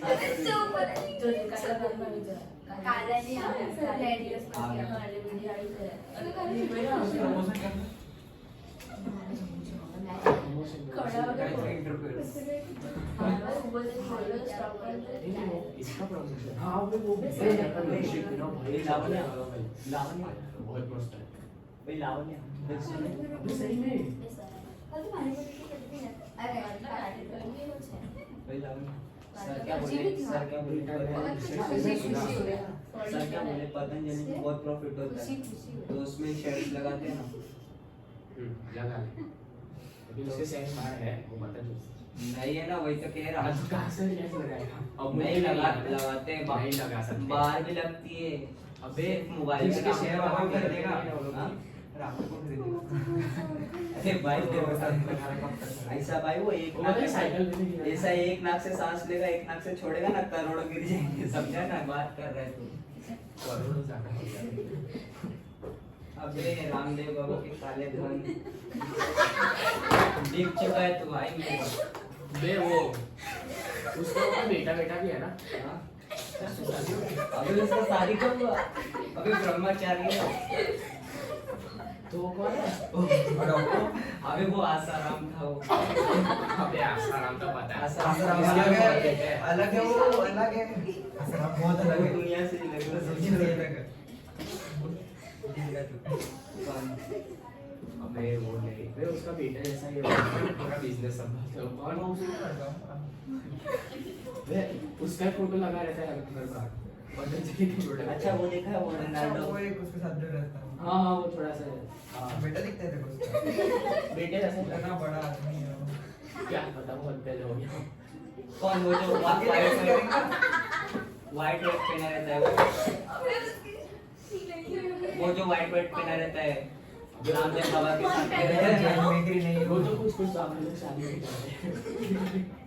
इसका प्रमोशन हां वो लावण्य लावण्य बहुत मस्त है भाई लावण्य अभी सही में भाई लावण्य सर क्या बोले सर क्या बोले पतंजलि में बहुत प्रॉफिट होता है तो उसमें शेयर लगाते हैं ना लगा ले अभी उसके सेंस मार है वो बता दो नहीं है ना वही तो कह रहा आज कहां से लेस लगाएगा अब नहीं लगाते हैं नहीं लगा सकते बाहर भी लगती है अबे मोबाइल जिसके शेयर वाला कर देगा हाँ? अरे भाई ऐसा भाई वो एक नाक से ऐसा एक नाक से सांस लेगा एक नाक से छोड़ेगा ना करोड़ गिर जाएंगे, समझा ना बात कर रहे तू। करोड़ों ज्यादा हो गया। अब ये रामदेव बाबा के काले धन दिख चुका है तू भाई मेरे को। बे वो उसका वो बेटा बेटा भी है ना। हाँ? अभी उसका शादी कब हुआ? अभी ब्रह्मचारी है। तो वो कौन है? अभी वो आसाराम था वो। अबे आसाराम तो पता है। आसाराम अलग है, है। अलग है वो, अलग है। आसाराम बहुत अलग वो है। दुनिया से ही लग रहा है। अबे वो नहीं, बे उसका बेटा जैसा ही होगा, पूरा बिजनेस संभालता है। कौन है उसका? बे उसका फोटो लगा रहता है हर बार। पतंजलि के प्रोडक्ट। अच्छा वो देखा है वो अच्छा, रोनाल्डो। वो एक उसके साथ जो रहता है। हाँ हाँ वो थोड़ा सा हाँ बेटा दिखता है देखो उसका। बेटे जैसा इतना बड़ा आदमी है वो। क्या पता वो पहले हो गया। कौन वो जो व्हाइट पहना रहता है वो जो व्हाइट पहना रहता है रामदेव बाबा के साथ मेरी नहीं वो तो कुछ कुछ आप लोग शादी भी करते हैं।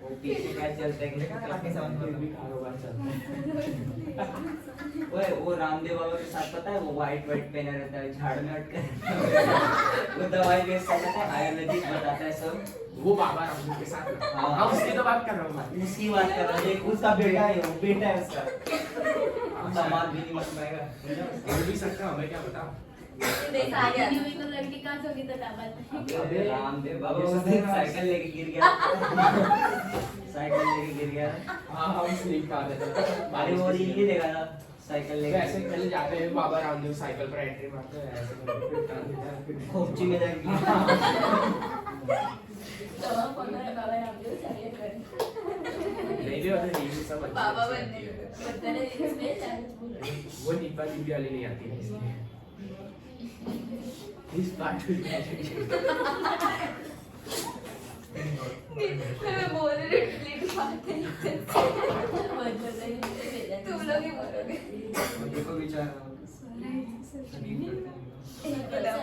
वो पीछे क्या चलता है देखा ना राखी सावंत फिर वाला? भी कारोबार चलता है। वो रामदेव बाबा के साथ पता है वो व्हाइट पहना रहता है झाड़ में अटका वो दवाई बेचता है आयुर्वेदिक बताता है सब। वो बाबा रामदेव के साथ ना। हाँ। हाँ उसकी तो बात कर रहा हूँ मैं। उसकी बात कर रहा है उसका बेटा है वो बेटा है उसका दामाद भी नहीं मत पाएगा बोल भी सकता हूँ, मैं क्या बताऊँ। शादी नहीं हुई तो लड़की कहाँ से होगी तो दामाद नहीं। अबे रामदेव बाबा उस दिन साइकिल लेके गिर गया साइकिल लेके गिर गया हाँ हाँ वो स्लिप कर देता है। अरे वो रील भी देखा था साइकिल तो लेके ऐसे पहले जाते हैं बाबा रामदेव साइकिल पर एंट्री मारते हैं ऐसे करके फिर टांग देता है, फिर खोपची में जाके तो वहाँ फोन में बाबा रामदेव चलिए करें। नहीं भी होता नहीं सब अच्छी बाबा अच्छी बनने आती है। बदले इसमें चैलेंज बोल रहे हैं। वो दीपा दीदी वाली नहीं आती है इसलिए इस बात को मैं बोल रही हूँ प्लीज बात नहीं तुम लोग ही बोलोगे देखो बेचारा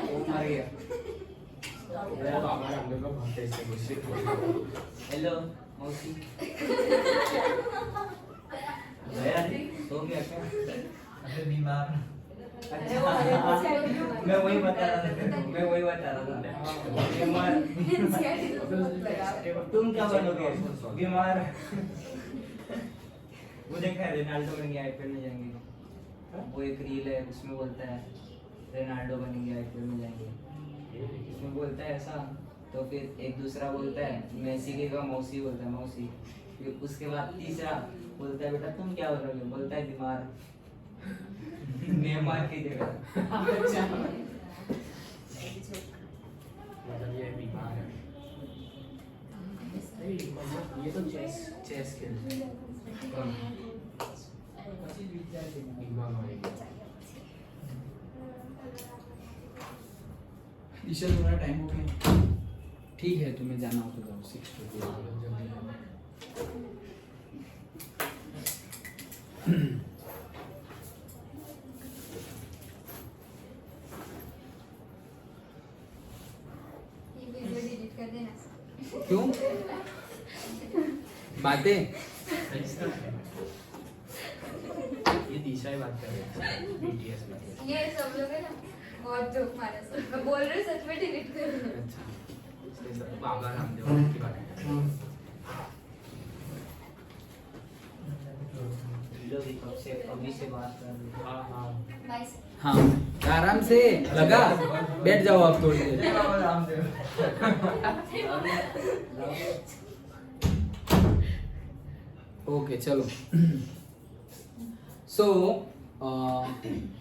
वो मर गया मेरा बाबा रामदेव का बहुत टेस्ट है मुझसे। हेलो मौसी गया सो गया क्या अबे बीमार। अच्छा मैं वही बता रहा था बीमार तुम क्या बनोगे बीमार वो देखा है रोनाल्डो बनेंगे आईपीएल में जाएंगे वो एक रील है उसमें बोलता है रोनाल्डो बनेंगे आईपीएल में जाएंगे उसमें बोलता है ऐसा तो फिर एक दूसरा बोलता है मेसी के का मौसी बोलता है मौसी फिर उसके बाद तीसरा बोलता है बेटा तुम क्या बनोगे बोलता है बीमार नेमार की जगह अच्छा मतलब ये बीमार है। नहीं मतलब ये तो चेस खेलते हैं। बीमार होने के ईशा तुम्हारा टाइम हो गया। ठीक है तुम्हें जाना हो तो जाओ 6 to 8। ये वीडियो डिलीट कर देना। क्यों बातें ये दिशा ही बात कर रहे हैं बीटीएस में। ये सब लोग है ना बहुत जोक मारा सब। मैं बोल रही हूँ सच में डिलीट कर देना। अच्छा इसलिए सब बाबा रामदेव की बात कर रहे हैं। लो भी कब से अभी से बात कर रहे हैं हाँ हाँ बाय। हाँ आराम से लगा बैठ जाओ आप थोड़ी देर। जय बाबा रामदेव। ओके चलो सो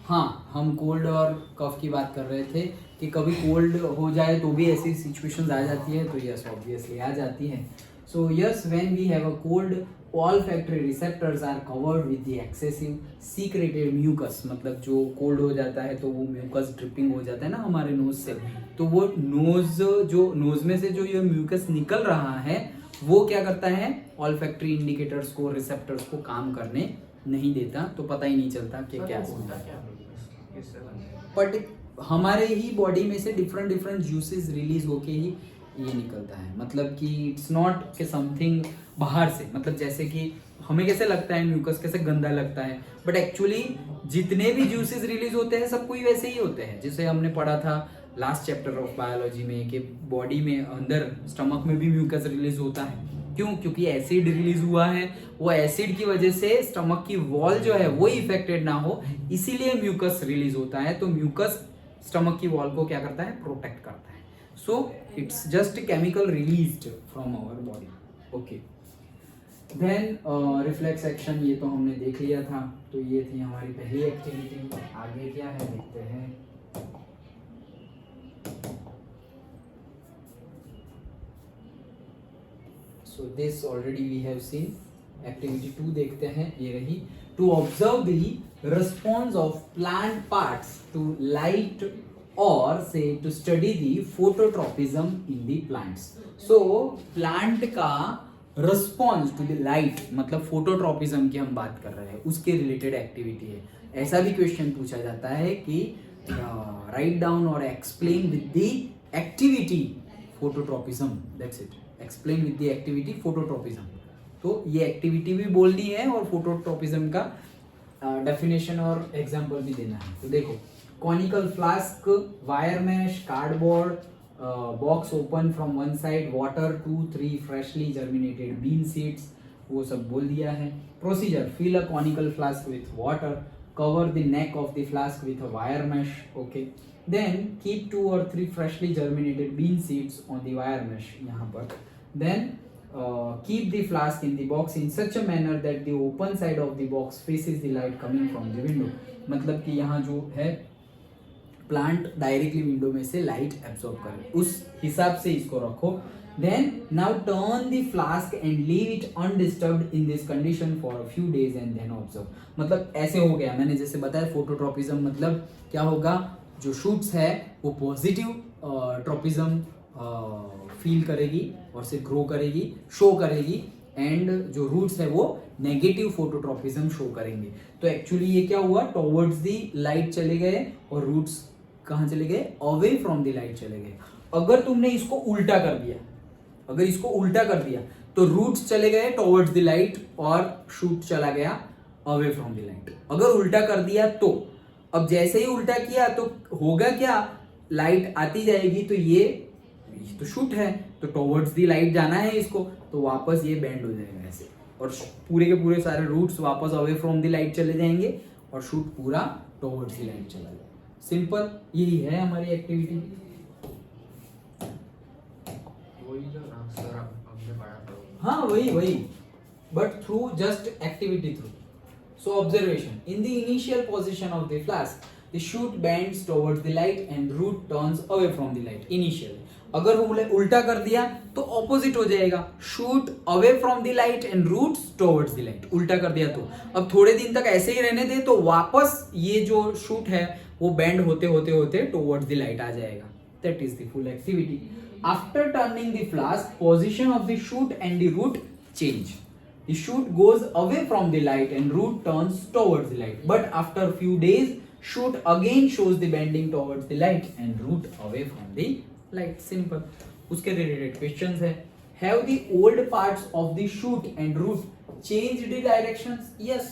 हाँ हम कोल्ड और कफ की बात कर रहे थे कि कभी कोल्ड हो जाए तो भी ऐसी सिचुएशंस आ जाती है तो यस ऑब्वियसली आ जाती है so yes when we have a cold olfactory receptors are covered with the excessive secreted mucus मतलब जो कोल्ड हो जाता है तो वो म्यूकस ड्रिपिंग हो जाता है ना हमारे नोज से तो वो नोज में से जो ये म्यूकस निकल रहा है वो क्या करता है olfactory इंडिकेटर्स को रिसेप्टर्स को काम करने नहीं देता तो पता ही नहीं चलता कि क्या होता है हमारे ही बॉडी में से डिफरेंट डिफरेंट जूसेस रिलीज होके ही ये निकलता है। मतलब कि इट्स नॉट कि समथिंग बाहर से, मतलब जैसे कि हमें कैसे लगता है म्यूकस कैसे गंदा लगता है, बट एक्चुअली जितने भी जूसेस रिलीज होते हैं सब कोई वैसे ही होते हैं। जैसे हमने पढ़ा था लास्ट चैप्टर ऑफ बायोलॉजी में कि बॉडी में अंदर स्टमक में भी म्यूकस रिलीज होता है। क्यों? क्योंकि एसिड रिलीज हुआ है, वो एसिड की वजह से स्टमक की वॉल जो है वो इफेक्टेड ना हो, इसीलिए म्यूकस रिलीज होता है। तो म्यूकस स्टमक की वॉल को क्या करता है? प्रोटेक्ट करता है। So it's just chemical released from our body. Okay, then reflex action, ये तो हमने देख लिया था। तो ये थी हमारी पहली एक्टिविटी। आगे क्या है देखते हैं। So this already we have seen. Activity 2 देखते हैं, ये रही। To observe the response of plant parts to light और say to study the phototropism in the plants. So plant का रिस्पॉन्स टू द लाइट, मतलब फोटोट्रोपिज्म की हम बात कर रहे हैं, उसके रिलेटेड एक्टिविटी है। ऐसा भी क्वेश्चन पूछा जाता है कि राइट डाउन और explain with the activity phototropism, that's it. Explain with the activity phototropism. तो ये एक्टिविटी भी बोलनी है और फोटोट्रोपिज्म का डेफिनेशन और एग्जांपल भी देना है। तो देखो, conical flask, wire mesh, cardboard, box open from one side, water 2-3 freshly germinated bean seeds, वो सब बोल दिया है। Procedure, fill a conical flask with water, cover the neck of the flask with a wire mesh. Okay, then keep 2 or 3 freshly germinated bean seeds on the wire mesh यहाँ पर। Then keep the flask in the box in such a manner that the open side of the box faces the light coming from the window। मतलब कि यहाँ जो है plant directly window में से light absorb करे, उस हिसाब से इसको रखो। Then now turn the flask and leave it undisturbed in this condition for a few days and then observe। मतलब ऐसे हो गया, मैंने जैसे बताया फोटोट्रोपिज्म मतलब क्या होगा, जो शूट्स है वो पॉजिटिव ट्रोपिज्म फील करेगी और से ग्रो करेगी, शो करेगी, एंड जो रूट्स है वो नेगेटिव फोटोट्रोपिज्म शो करेंगे। तो एक्चुअली ये क्या हुआ, टॉवर्ड्स दी लाइट चले गए और रूट्स कहाँ चले गए, अवे फ्रॉम द लाइट चले गए। अगर तुमने इसको उल्टा कर दिया, अगर इसको उल्टा कर दिया तो रूट्स चले गए टॉवर्ड्स द लाइट और शूट चला गया अवे फ्रॉम द लाइट। अगर उल्टा कर दिया तो, अब जैसे ही उल्टा किया तो होगा क्या, लाइट आती जाएगी, तो ये तो शूट है तो टॉवर्ड्स द लाइट जाना है इसको, तो वापस ये बेंड हो जाएगा ऐसे, और पूरे के पूरे सारे रूट्स वापस अवे फ्रॉम द लाइट चले जाएंगे और शूट पूरा टॉवर्ड्स द लाइट चला जाएगा। सिंपल, यही है हमारी एक्टिविटी। हाँ वही, but through just activity through. So observation, in the initial position of the flask, the shoot bends towards the light and root turns away from the light. Initially, अगर हमने उल्टा कर दिया तो ऑपोजिट हो जाएगा, shoot away from the light and roots towards the light. उल्टा कर दिया तो अब थोड़े दिन तक ऐसे ही रहने दे तो वापस ये जो शूट है वो बेंड होते होते होते टुवर्ड्स द लाइट आ जाएगा। That is the full activity. After turning the flask, position of the shoot and the root change. The shoot goes away from the light and root turns towards the light. But after a few days, shoot again shows the bending towards the light and root away from the light. Simple. उसके related questions है. Have the old parts of the shoot and root changed the directions? Yes.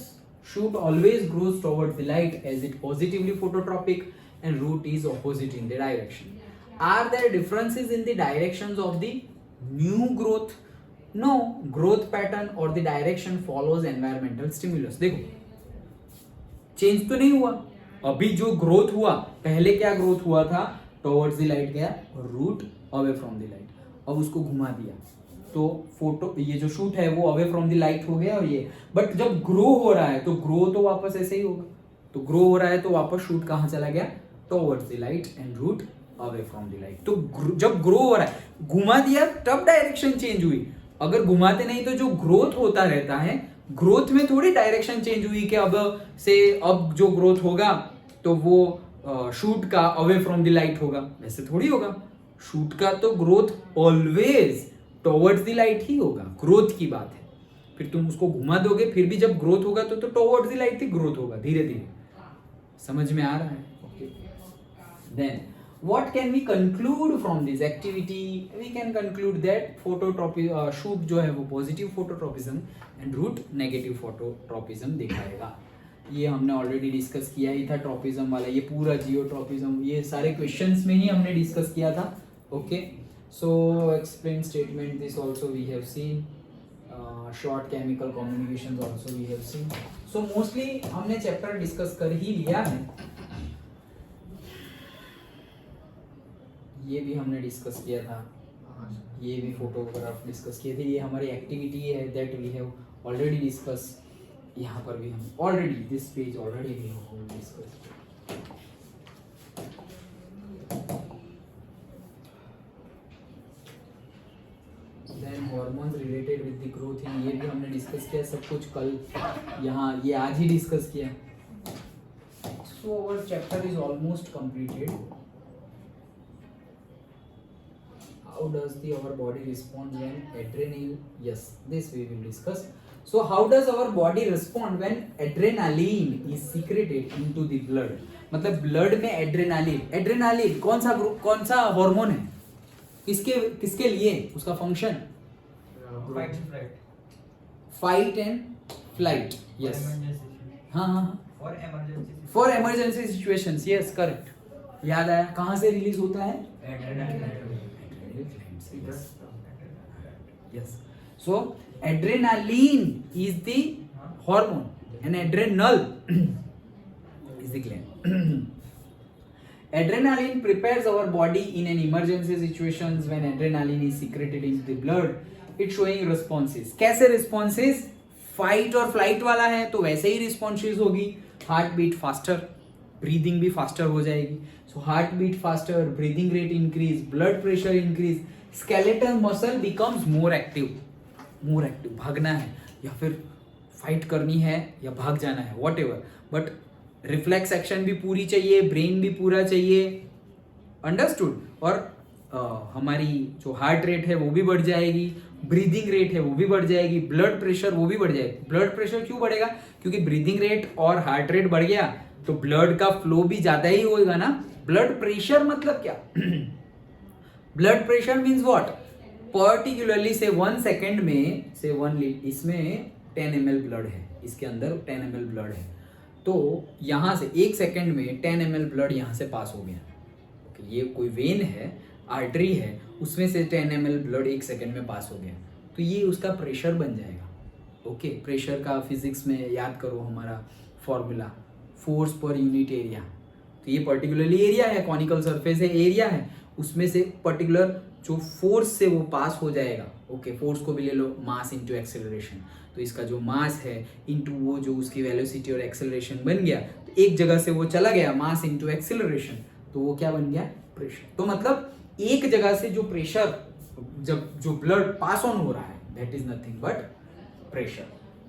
Shoot always grows towards the light as it positively phototropic and root is opposite in the direction. Are there differences in the directions of the new growth? No, growth pattern or the direction follows environmental stimulus. देखो, change तो नहीं हुआ। अभी जो growth हुआ, पहले क्या growth हुआ था, टॉवर्ड्स द लाइट गया और root away from the light. अब उसको घुमा दिया तो फोटो, ये जो शूट है वो अवे फ्रॉम द लाइट हो गया और ये, बट जब ग्रो हो रहा है तो ग्रो तो वापस ऐसे ही होगा। तो ग्रो हो रहा है तो वापस शूट कहाँ चला गया, towards the light and root away from the light. तो जब ग्रो हो रहा है, घुमा दिया तब डायरेक्शन चेंज हुई। अगर घुमाते नहीं तो जो ग्रोथ होता रहता है, ग्रोथ में थोड़ी डायरेक्शन चेंज हुई कि अब जो ग्रोथ होगा तो वो शूट का अवे फ्रॉम द लाइट होगा, वैसे थोड़ी होगा। शूट का तो growth always towards the light ही होगा, ग्रोथ की बात है। फिर तुम उसको घुमा दोगे, फिर भी जब ग्रोथ होगा तो towards the light he growth होगा, धीरे धीरे। समझ में आ रहा है? Okay, Then what can we conclude from this activity? We can conclude that phototropism, shoot जो है वो positive phototropism and root negative phototropism दिखाएगा. ये हमने ऑलरेडी डिस्कस किया ही था ट्रॉपिज्म वाला, ये पूरा जियोट्रॉपिज्म, ये सारे क्वेश्चंस में ही हमने डिस्कस किया था. Okay, so explain statement this also we have seen, short chemical communications also we have seen. So mostly हमने चैप्टर डिस्कस कर ही लिया है. ये भी हमने डिस्कस किया था, ये भी फोटोग्राफ डिस्कस किए थे. ये हमारी एक्टिविटी है that we have already discuss. यहाँ पर भी हम already this page already we have discuss. Then hormones related with the growth in, ये भी हमने डिस्कस किया सब कुछ कल, यहाँ ये आज ही डिस्कस किया. So our chapter is almost completed. How does our body respond when adrenaline? Yes, this we will discuss. So how does our body respond when adrenaline is secreted into the blood? मतलब blood में adrenaline कौन सा group, कौन सा hormone है, किसके लिए उसका function? Fight and flight. Fight and flight. Yes, हाँ, For emergency. For emergency situations. Yes, correct, याद आया. कहाँ से रिलीज होता है? Yes. So adrenaline is the hormone and adrenal is the gland. Adrenaline prepares our body in an emergency situations. When adrenaline is secreted into the blood, it's showing responses. कैसे responses? Fight और flight वाला है तो वैसे ही responses होगी. Heart beat faster, breathing भी faster हो जाएगी. So heart beat faster, breathing rate increase, blood pressure increase, skeletal muscle becomes more active. भागना है या फिर फाइट करनी है या भाग जाना है, what ever, but reflex action भी पूरी चाहिए, ब्रेन भी पूरा चाहिए. अंडरस्टूड. और हमारी जो हार्ट रेट है वो भी बढ़ जाएगी, ब्रीदिंग रेट है वो भी बढ़ जाएगी, ब्लड प्रेशर वो भी बढ़ जाएगी. ब्लड प्रेशर क्यों बढ़ेगा? क्योंकि ब्रीदिंग रेट और हार्ट रेट बढ़ गया तो ब्लड का फ्लो भी ज्यादा ही होगा ना. ब्लड प्रेशर मतलब क्या? Blood pressure means what? Particularly से 1 सेकेंड में से 1 लीटर, इसमें 10 ml ब्लड है, इसके अंदर 10 ml ब्लड है. तो यहाँ से 1 सेकेंड में 10 ml ब्लड यहाँ से पास हो गया. ये कोई वेन है, आर्टरी है, उसमें से 10 ml ब्लड 1 सेकेंड में पास हो गया तो ये उसका प्रेशर बन जाएगा. ओके, प्रेशर का फिजिक्स में याद करो हमारा formula, force per unit area. तो ये पर्टिकुलरली एरिया है, कॉनिकल सरफेस है, एरिया है, उसमें से पर्टिकुलर जो फोर्स से वो पास हो जाएगा. ओके, फोर्स को भी ले लो, मास इंटू एक्सेलरेशन. तो इसका जो मास है इंटू वो जो उसकी वेलोसिटी और एक्सेलरेशन बन गया, तो एक जगह से वो चला गया, मास इंटू एक्सेलरेशन, तो वो क्या बन गया? प्रेशर. तो मतलब एक जगह से जो प्रेशर, जब जो ब्लड पास ऑन हो रहा है, that is nothing but pressure.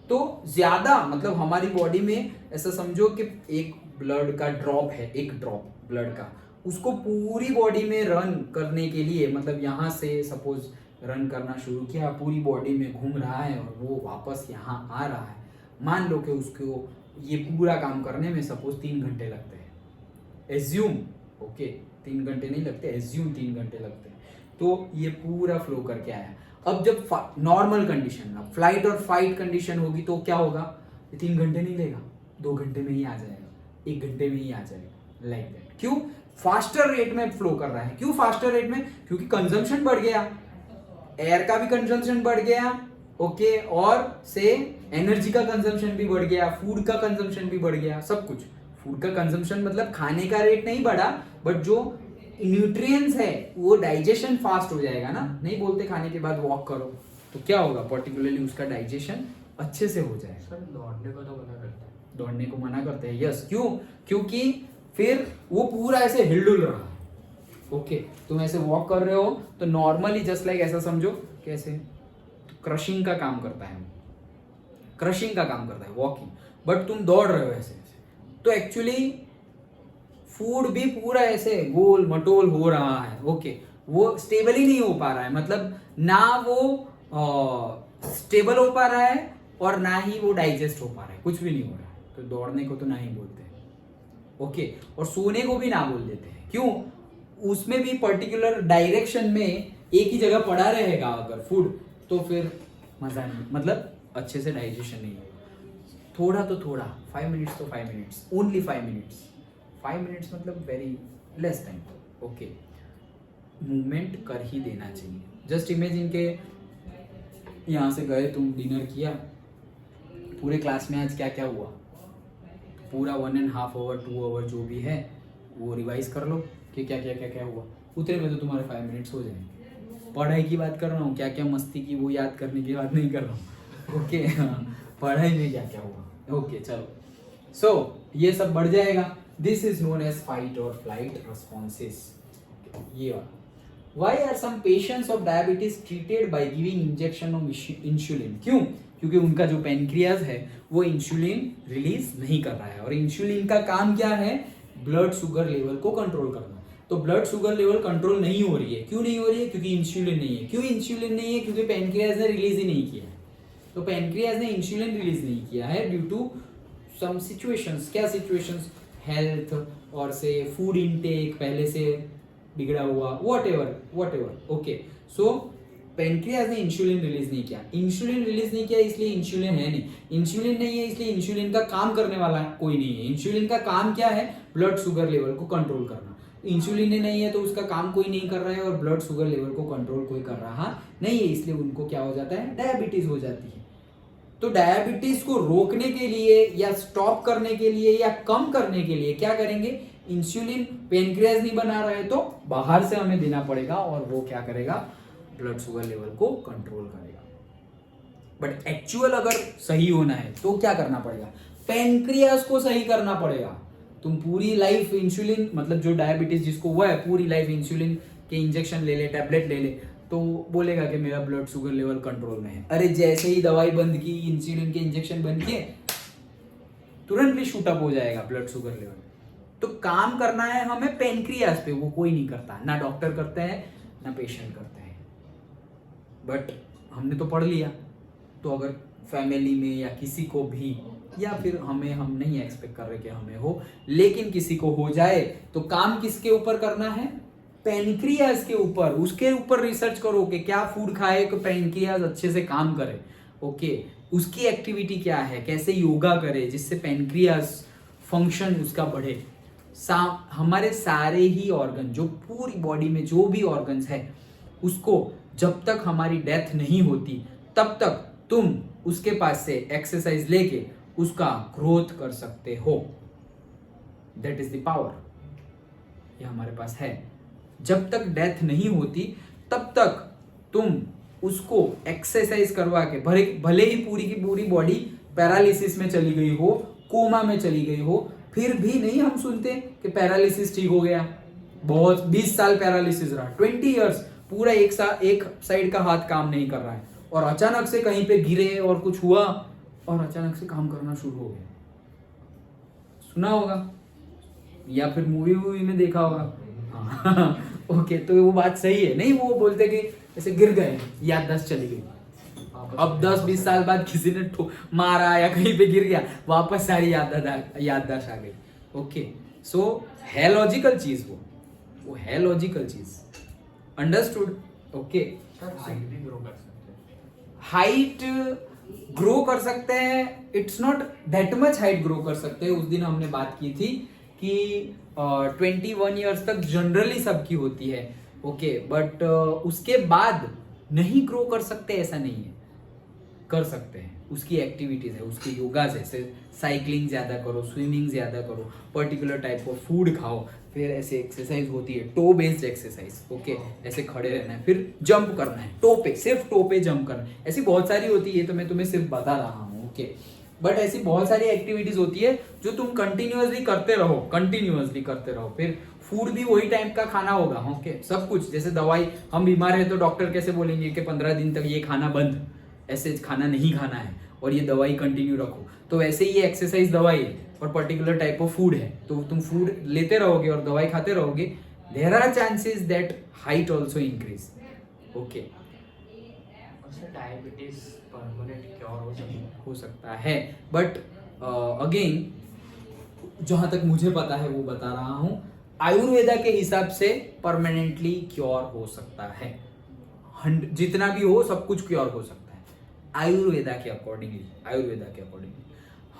तो ज्यादा मतलब हमारी बॉडी में ऐसा समझो कि एक ब्लड का ड्रॉप है, एक ड्रॉप ब्लड का, उसको पूरी बॉडी में रन करने के लिए, मतलब यहाँ से सपोज रन करना शुरू किया, पूरी बॉडी में घूम रहा है और वो वापस यहाँ आ रहा है. मान लो कि उसको ये पूरा काम करने में सपोज 3 घंटे लगते हैं, एज्यूम. ओके, 3 घंटे नहीं लगते, एज्यूम 3 घंटे लगते हैं. तो ये पूरा फ्लो करके आया. अब जब नॉर्मल कंडीशन, अब फ्लाइट और फाइट कंडीशन होगी तो क्या होगा? 3 घंटे नहीं लेगा, 2 घंटे में ही आ जाएगा, 1 घंटे में ही आ जाएगा, लाइक दैट. क्यों? फास्टर रेट में फ्लो कर रहा है. क्यों फास्टर रेट में? क्योंकि कंजम्पशन बढ़ गया, एयर का भी कंजम्पशन बढ़ गया. ओके, और से एनर्जी का कंजम्पशन भी बढ़ गया, फूड का कंजम्पशन भी बढ़ गया, सब कुछ. फूड का कंजम्पशन मतलब खाने का रेट नहीं बढ़ा, बट जो न्यूट्रिएंट्स है वो डाइजेशन फास्ट हो जाएगा ना. नहीं बोलते खाने के बाद वॉक करो, तो क्या होगा? पर्टिकुलरली उसका डाइजेशन अच्छे से हो जाएगा. सर दौड़ने को तो मना करता है. दौड़ने को मना करते हैं. यस, क्यों? क्योंकि फिर वो पूरा ऐसे हिलडुल रहा है. ओके, तुम ऐसे वॉक कर रहे हो तो नॉर्मली जस्ट लाइक ऐसा समझो कैसे क्रशिंग का काम करता है, क्रशिंग का काम करता है वॉकिंग. बट तुम दौड़ रहे हो ऐसे, तो एक्चुअली फूड भी पूरा ऐसे गोल मटोल हो रहा है. ओके, वो स्टेबल ही नहीं हो पा रहा है, मतलब ना वो स्टेबल हो पा रहा है और ना ही वो डाइजेस्ट हो पा रहा है, कुछ भी नहीं हो रहा है. तो दौड़ने को तो ना ही बोलते. ओके। और सोने को भी ना बोल देते हैं, क्यों? उसमें भी पर्टिकुलर डायरेक्शन में एक ही जगह पड़ा रहेगा अगर फूड, तो फिर मजा नहीं, मतलब अच्छे से डाइजेशन नहीं होगा। थोड़ा तो थोड़ा 5 मिनट्स तो 5 मिनट्स, ओनली 5 मिनट्स, 5 मिनट्स मतलब very less time, okay. Movement कर ही देना चाहिए। जस्ट इमेजिन के यहाँ से गए तुम, डिनर किया, पूरे क्लास में आज क्या क्या हुआ, पूरा 1.5 आवर 2 आवर जो भी है वो रिवाइज कर लो कि क्या क्या क्या क्या हुआ। उतने में तो तुम्हारे 5 मिनट्स हो जाएंगे। पढ़ाई की बात कर रहा हूँ, क्या क्या मस्ती की वो याद करने की बात नहीं कर रहा हूँ, ओके। पढ़ाई में क्या क्या हुआ, ओके चलो। सो ये सब बढ़ जाएगा। This is known as fight और फ्लाइट रेस्पॉन्सेस। ये वाला। Why are some patients of diabetes treated by giving injection of insulin? क्यों? क्योंकि उनका जो पेनक्रियाज है वो इंसुलिन रिलीज नहीं कर रहा है, और इंसुलिन का काम क्या है? ब्लड शुगर लेवल को कंट्रोल करना। तो ब्लड शुगर लेवल कंट्रोल नहीं हो रही है। क्यों नहीं हो रही है? क्योंकि इंसुलिन नहीं है। क्यों इंसुलिन नहीं है? क्योंकि पेनक्रियाज ने रिलीज ही नहीं किया है। तो पेनक्रियाज ने इंसुलिन रिलीज नहीं किया है ड्यू टू सम सिचुएशंस। क्या सिचुएशंस? हेल्थ, और से फूड इनटेक पहले से बिगड़ा हुआ, whatever, ओके। सो पेनक्रियाज ने इंसुलिन रिलीज नहीं किया। इंसुलिन रिलीज नहीं किया इसलिए इंसुलिन है नहीं। इंसुलिन नहीं है इसलिए इंसुलिन का काम करने वाला कोई नहीं है। इंसुलिन का काम क्या है? ब्लड शुगर लेवल को कंट्रोल करना। इंसुलिन नहीं है तो उसका काम कोई नहीं कर रहा है, और ब्लड शुगर लेवल को कंट्रोल कोई कर रहा नहीं है, इसलिए उनको क्या हो जाता है? डायबिटीज हो जाती है। तो डायबिटीज को रोकने के लिए या स्टॉप करने के लिए या कम करने के लिए क्या करेंगे? इंसुलिन पेनक्रियाज नहीं बना रहे तो बाहर से हमें देना पड़ेगा, और वो क्या करेगा? ब्लड शुगर लेवल को कंट्रोल करेगा। बट एक्चुअल अगर सही होना है तो क्या करना पड़ेगा? पेनक्रियाज को सही करना पड़ेगा। तुम पूरी लाइफ इंसुलिन, मतलब जो डायबिटीज जिसको हुआ है पूरी लाइफ इंसुलिन के इंजेक्शन ले ले, टैबलेट ले ले, तो बोलेगा कि मेरा ब्लड शुगर लेवल कंट्रोल में है। अरे जैसे ही दवाई बंद की, इंसुलिन के इंजेक्शन बंद किए, तुरंत भी शूट अप हो जाएगा ब्लड शुगर लेवल। तो काम करना है हमें पेनक्रियाज पे, वो कोई नहीं करता, ना डॉक्टर करते हैं ना पेशेंट करते हैं। बट हमने तो पढ़ लिया, तो अगर फैमिली में या किसी को भी, या फिर हमें, हम नहीं एक्सपेक्ट कर रहे कि हमें हो, लेकिन किसी को हो जाए तो काम किसके ऊपर करना है? पेनक्रियाज के ऊपर। उसके ऊपर रिसर्च करो कि क्या फूड खाए कि पेनक्रियाज अच्छे से काम करे, ओके। उसकी एक्टिविटी क्या है, कैसे योगा करे जिससे पेनक्रियाज फंक्शन उसका बढ़े। हमारे सारे ही ऑर्गन, जो पूरी बॉडी में जो भी ऑर्गन्स है, उसको जब तक हमारी डेथ नहीं होती तब तक तुम उसके पास से एक्सरसाइज लेके उसका ग्रोथ कर सकते हो। दैट इज द पावर, ये हमारे पास है। जब तक डेथ नहीं होती तब तक तुम उसको एक्सरसाइज करवा के, भले ही पूरी की पूरी बॉडी पैरालिसिस में चली गई हो, कोमा में चली गई हो, फिर भी नहीं हम सुनते कि पैरालिसिस ठीक हो गया। बहुत 20 साल पैरालिसिस रहा, 20 इयर्स पूरा एक साइड का हाथ काम नहीं कर रहा है, और अचानक से कहीं पे गिरे और कुछ हुआ और अचानक से काम करना शुरू हो गया। सुना होगा या फिर मूवी में देखा होगा। हाँ ओके, तो वो बात सही है। नहीं, वो बोलते कि ऐसे गिर गए, याददाश्त चली गई। अब 10-20 साल बाद किसी ने मारा या कहीं पे गिर गया, वापस सारी याददाश्त आ गई। ओके, सो है लॉजिकल चीज, वो है लॉजिकल चीज। अंडरस्टूड? ओके। हाइट भी ग्रो कर सकते हैं। हाइट ग्रो कर सकते हैं, it's not that much height grow कर सकते हैं। उस दिन हमने बात की थी कि 21 ईयर्स तक जनरली सबकी होती है, ओके। बट उसके बाद नहीं ग्रो कर सकते ऐसा नहीं है, कर सकते हैं। उसकी एक्टिविटीज है, उसके योगा जैसे साइकिलिंग ज्यादा करो, स्विमिंग ज्यादा करो, पर्टिकुलर टाइप ऑफ फूड खाओ, फिर ऐसे एक्सरसाइज होती है टो बेस्ड एक्सरसाइज, ओके। ऐसे खड़े रहना है, फिर जंप करना है टो पे, सिर्फ टो पे जंप करना है। ऐसी बहुत सारी होती है, तो मैं तुम्हें सिर्फ बता रहा हूँ, ओके। बट ऐसी बहुत सारी एक्टिविटीज होती है जो तुम कंटिन्यूअसली करते रहो। फिर फूड भी वही टाइप का खाना होगा, ओके। सब कुछ जैसे दवाई, हम बीमार है तो डॉक्टर कैसे बोलेंगे कि 15 दिन तक ये खाना बंद, ऐसे खाना नहीं खाना है और ये दवाई कंटिन्यू रखो। तो वैसे ही ये एक्सरसाइज दवाई है और पर्टिकुलर टाइप ऑफ फूड है, तो तुम फूड लेते रहोगे और दवाई खाते रहोगे, there are chances that height also increase, okay. जहां तक मुझे पता है वो बता रहा हूं, आयुर्वेदा के हिसाब से परमानेंटली क्योर हो सकता है। जितना भी हो सब कुछ क्योर हो सकता है आयुर्वेदा के अकॉर्डिंगली।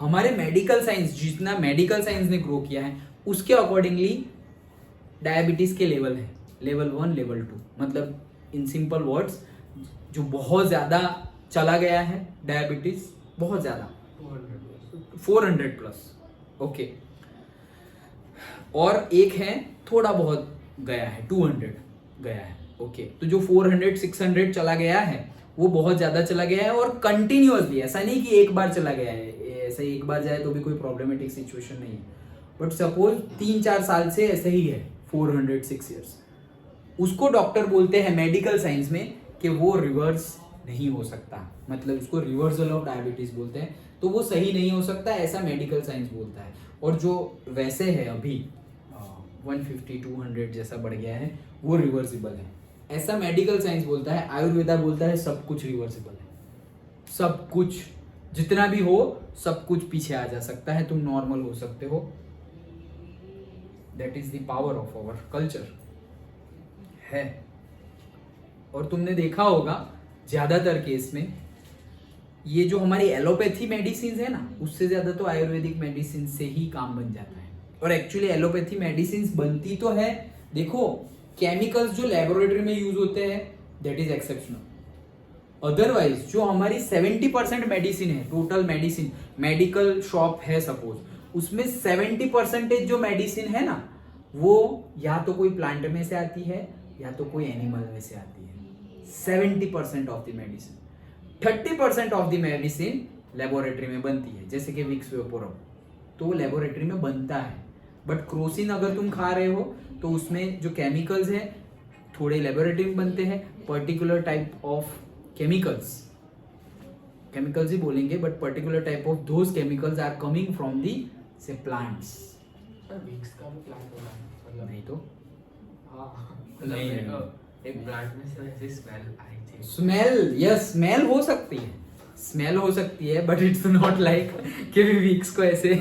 हमारे मेडिकल साइंस, जितना मेडिकल साइंस ने ग्रो किया है उसके अकॉर्डिंगली डायबिटीज के लेवल है, लेवल 1, लेवल 2, मतलब इन सिंपल वर्ड्स जो बहुत ज्यादा चला गया है डायबिटीज, बहुत ज्यादा 400 प्लस, ओके। और एक है थोड़ा बहुत गया है, 200 गया है, ओके। तो जो 400 600 चला गया है वो बहुत ज्यादा चला गया है और कंटिन्यूअसली, ऐसा नहीं कि एक बार चला गया है, ऐसा एक बार जाए तो भी कोई प्रॉब्लमेटिक सिचुएशन नहीं है, बट सपोज 3-4 साल से ऐसे ही है, 400 6 इयर्स, उसको डॉक्टर बोलते हैं मेडिकल साइंस में कि वो रिवर्स नहीं हो सकता, मतलब उसको रिवर्सल ऑफ डायबिटीज बोलते हैं, तो वो सही नहीं हो सकता, ऐसा मेडिकल साइंस बोलता है। और जो वैसे है अभी 150-200 जैसा बढ़ गया है वो रिवर्सिबल है, ऐसा मेडिकल साइंस बोलता है। आयुर्वेदा बोलता है सब कुछ रिवर्सिबल है, सब कुछ जितना भी हो सब कुछ पीछे आ जा सकता है, तुम नॉर्मल हो सकते हो। That is the power of our culture है। और तुमने देखा होगा ज्यादातर केस में ये जो हमारी एलोपैथी मेडिसिन है ना, उससे ज्यादा तो आयुर्वेदिक मेडिसिन से ही काम बन जाता है। और एक्चुअली एलोपैथी मेडिसिन बनती तो है, देखो केमिकल्स जो लेबोरेटरी में यूज होते हैं दैट इज एक्सेप्शनल, अदरवाइज जो हमारी 70% मेडिसिन है, टोटल मेडिसिन, मेडिकल शॉप है सपोज, उसमें 70% जो मेडिसिन है ना वो या तो कोई प्लांट में से आती है या तो कोई एनिमल में से आती है। 70% of the medicine, 30% of the medicine laboratory में बनती है, जैसे कि विक्स वेपोरम, तो वो लेबोरेटरी में बनता है। बट क्रोसिन अगर तुम खा रहे हो तो उसमें जो केमिकल्स हैं थोड़े लेबोरेटरी में बनते हैं, पर्टिकुलर टाइप ऑफ केमिकल्स ही बोलेंगे, but particular type of those chemicals are coming from the say plants. Vicks का भी प्लांट होगा मतलब नहीं तो हाँ, नहीं, एक प्लांट में से ऐसी स्मेल आई थी। स्मेल, यस स्मेल हो सकती है, स्मेल हो सकती है, बट इट्स नॉट लाइक कि विक्स को ऐसे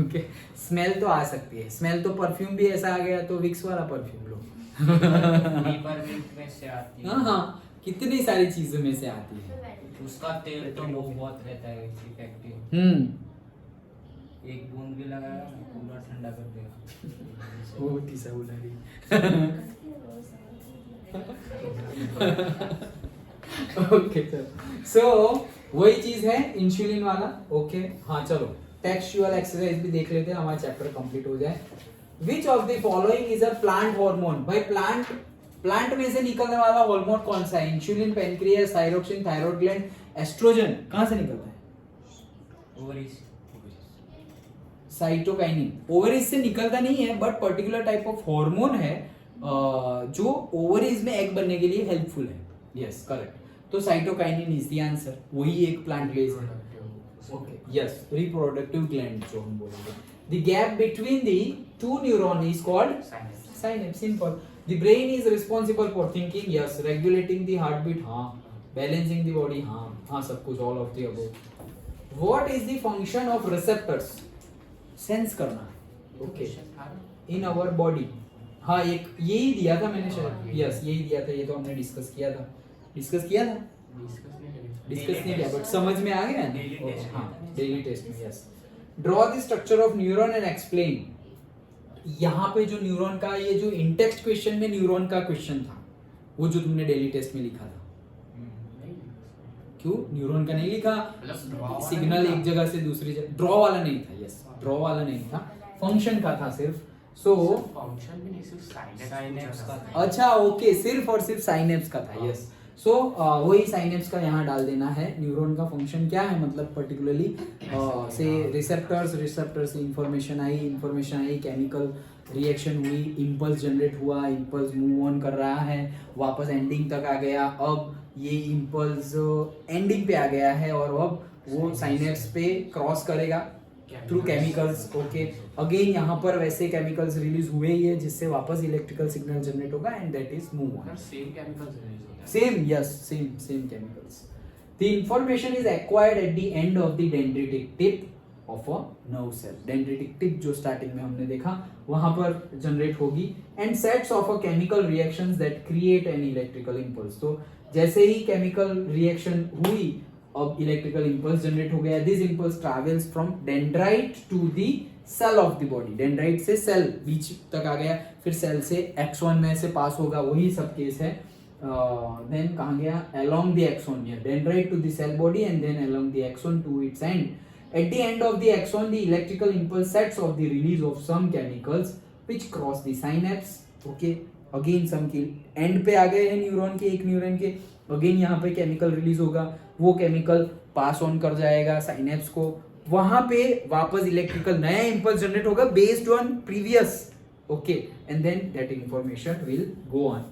ओके स्मेल तो आ सकती है, स्मेल तो परफ्यूम भी ऐसा आ गया तो विक्स वाला परफ्यूम लो पेपरमिंट में से आती है। हाँ, कितनी सारी चीजों में से आती है। उसका तेल तो वो बहुत रहता है इफेक्टिव, एक बूंद भी लगाएगा ना पूरा ठंडा कर देगा। वो किसा बोला रही ओके सो वही चीज है इंसुलिन वाला, ओके। हाँ चलो टेक्सचुअल एक्सरसाइज भी देख लेते हैं, हमारा चैप्टर कंप्लीट हो जाए। Which of the following is a plant hormone? भाई प्लांट में से निकलने वाला हार्मोन कौन सा है? Insulin, pancreas, thyroxine, thyroid gland, oestrogen. कहां से निकलता है? Ovaries, cytokinin. ओवरीज से निकलता नहीं है, but particular type of hormone है जो ओवरीज में एग बनने के लिए हेल्पफुल है। यस करेक्ट, तो साइटोकाइनिन इज द आंसर, वही एक प्लांट बेस है। ओके यस, रिप्रोडक्टिव ग्लैंड जो हम बोलेंगे। The gap between the two neuron is called synapse. Simple. The brain is responsible for thinking, yes. Regulating the heart beat, हाँ। Balancing the body, हाँ सब कुछ, all of the above. What is the function of receptors? Sense करना, okay, in our body. हाँ एक यही दिया था मैंने शायद, यस यही दिया था, ये तो हमने डिस्कस किया था डिस्कस नहीं किया, बट समझ में आ गया ना? हाँ डेली टेस्ट में, yes. Draw the structure of neuron and explain. यहाँ पे जो न्यूरॉन का, ये जो इंटेक्स्ट क्वेश्चन में न्यूरॉन का क्वेश्चन था, वो जो तुमने डेली टेस्ट में लिखा था, क्यों न्यूरॉन का नहीं लिखा? सिग्नल एक जगह से दूसरी जगह, ड्रॉ वाला नहीं था, यस ड्रॉ वाला नहीं था, फंक्शन का था सिर्फ। सो फंक्शन भी नहीं, सिर्फ साइनेप्स का था। अच्छा ओके, सिर्फ और सिर्फ साइनेप्स का था, यस। सो वही साइनेप्स का यहाँ डाल देना है। न्यूरॉन का फंक्शन क्या है, मतलब पर्टिकुलरली से रिसेप्टर्स से इंफॉर्मेशन आई, केमिकल रिएक्शन हुई, इम्पल्स जनरेट हुआ, इम्पल्स मूव ऑन कर रहा है, वापस एंडिंग तक आ गया, अब ये इम्पल्स एंडिंग पे आ गया है और अब वो साइनेप्स पे क्रॉस करेगा थ्रू केमिकल्स, ओके। अगेन यहाँ पर वैसे केमिकल्स रिलीज हुए ही है जिससे वापस इलेक्ट्रिकल सिग्नल जनरेट होगा and that is move on. Same chemicals release होता है, same, yes same chemicals. The information is acquired at the end of the dendritic tip of a nerve cell. Dendritic tip जो starting में हमने देखा वहां पर generate होगी and sets of a chemical reactions that create an electrical impulse. तो जैसे ही chemical reaction हुई अब इलेक्ट्रिकल इंपल्स जनरेट हो गया। This impulse travels from dendrite to the cell of the body. Dendrite से सेल बीच तक आ गया, फिर सेल से एक्सॉन में से पास होगा, वही सब केस है। देन कहाँ गया? along the axon here, dendrite to the cell body and then along the axon to its end. At the end of the axon, the electrical impulse sets off the release of some chemicals which cross the synapse. Okay, again some के end पे आ गए हैं neuron के, एक neuron के again यहाँ पे chemical release होगा, वो केमिकल पास ऑन कर जाएगा साइनेप्स को, वहां पे वापस इलेक्ट्रिकल नया इंपल्स जनरेट होगा based on previous. Okay, and then that information will go on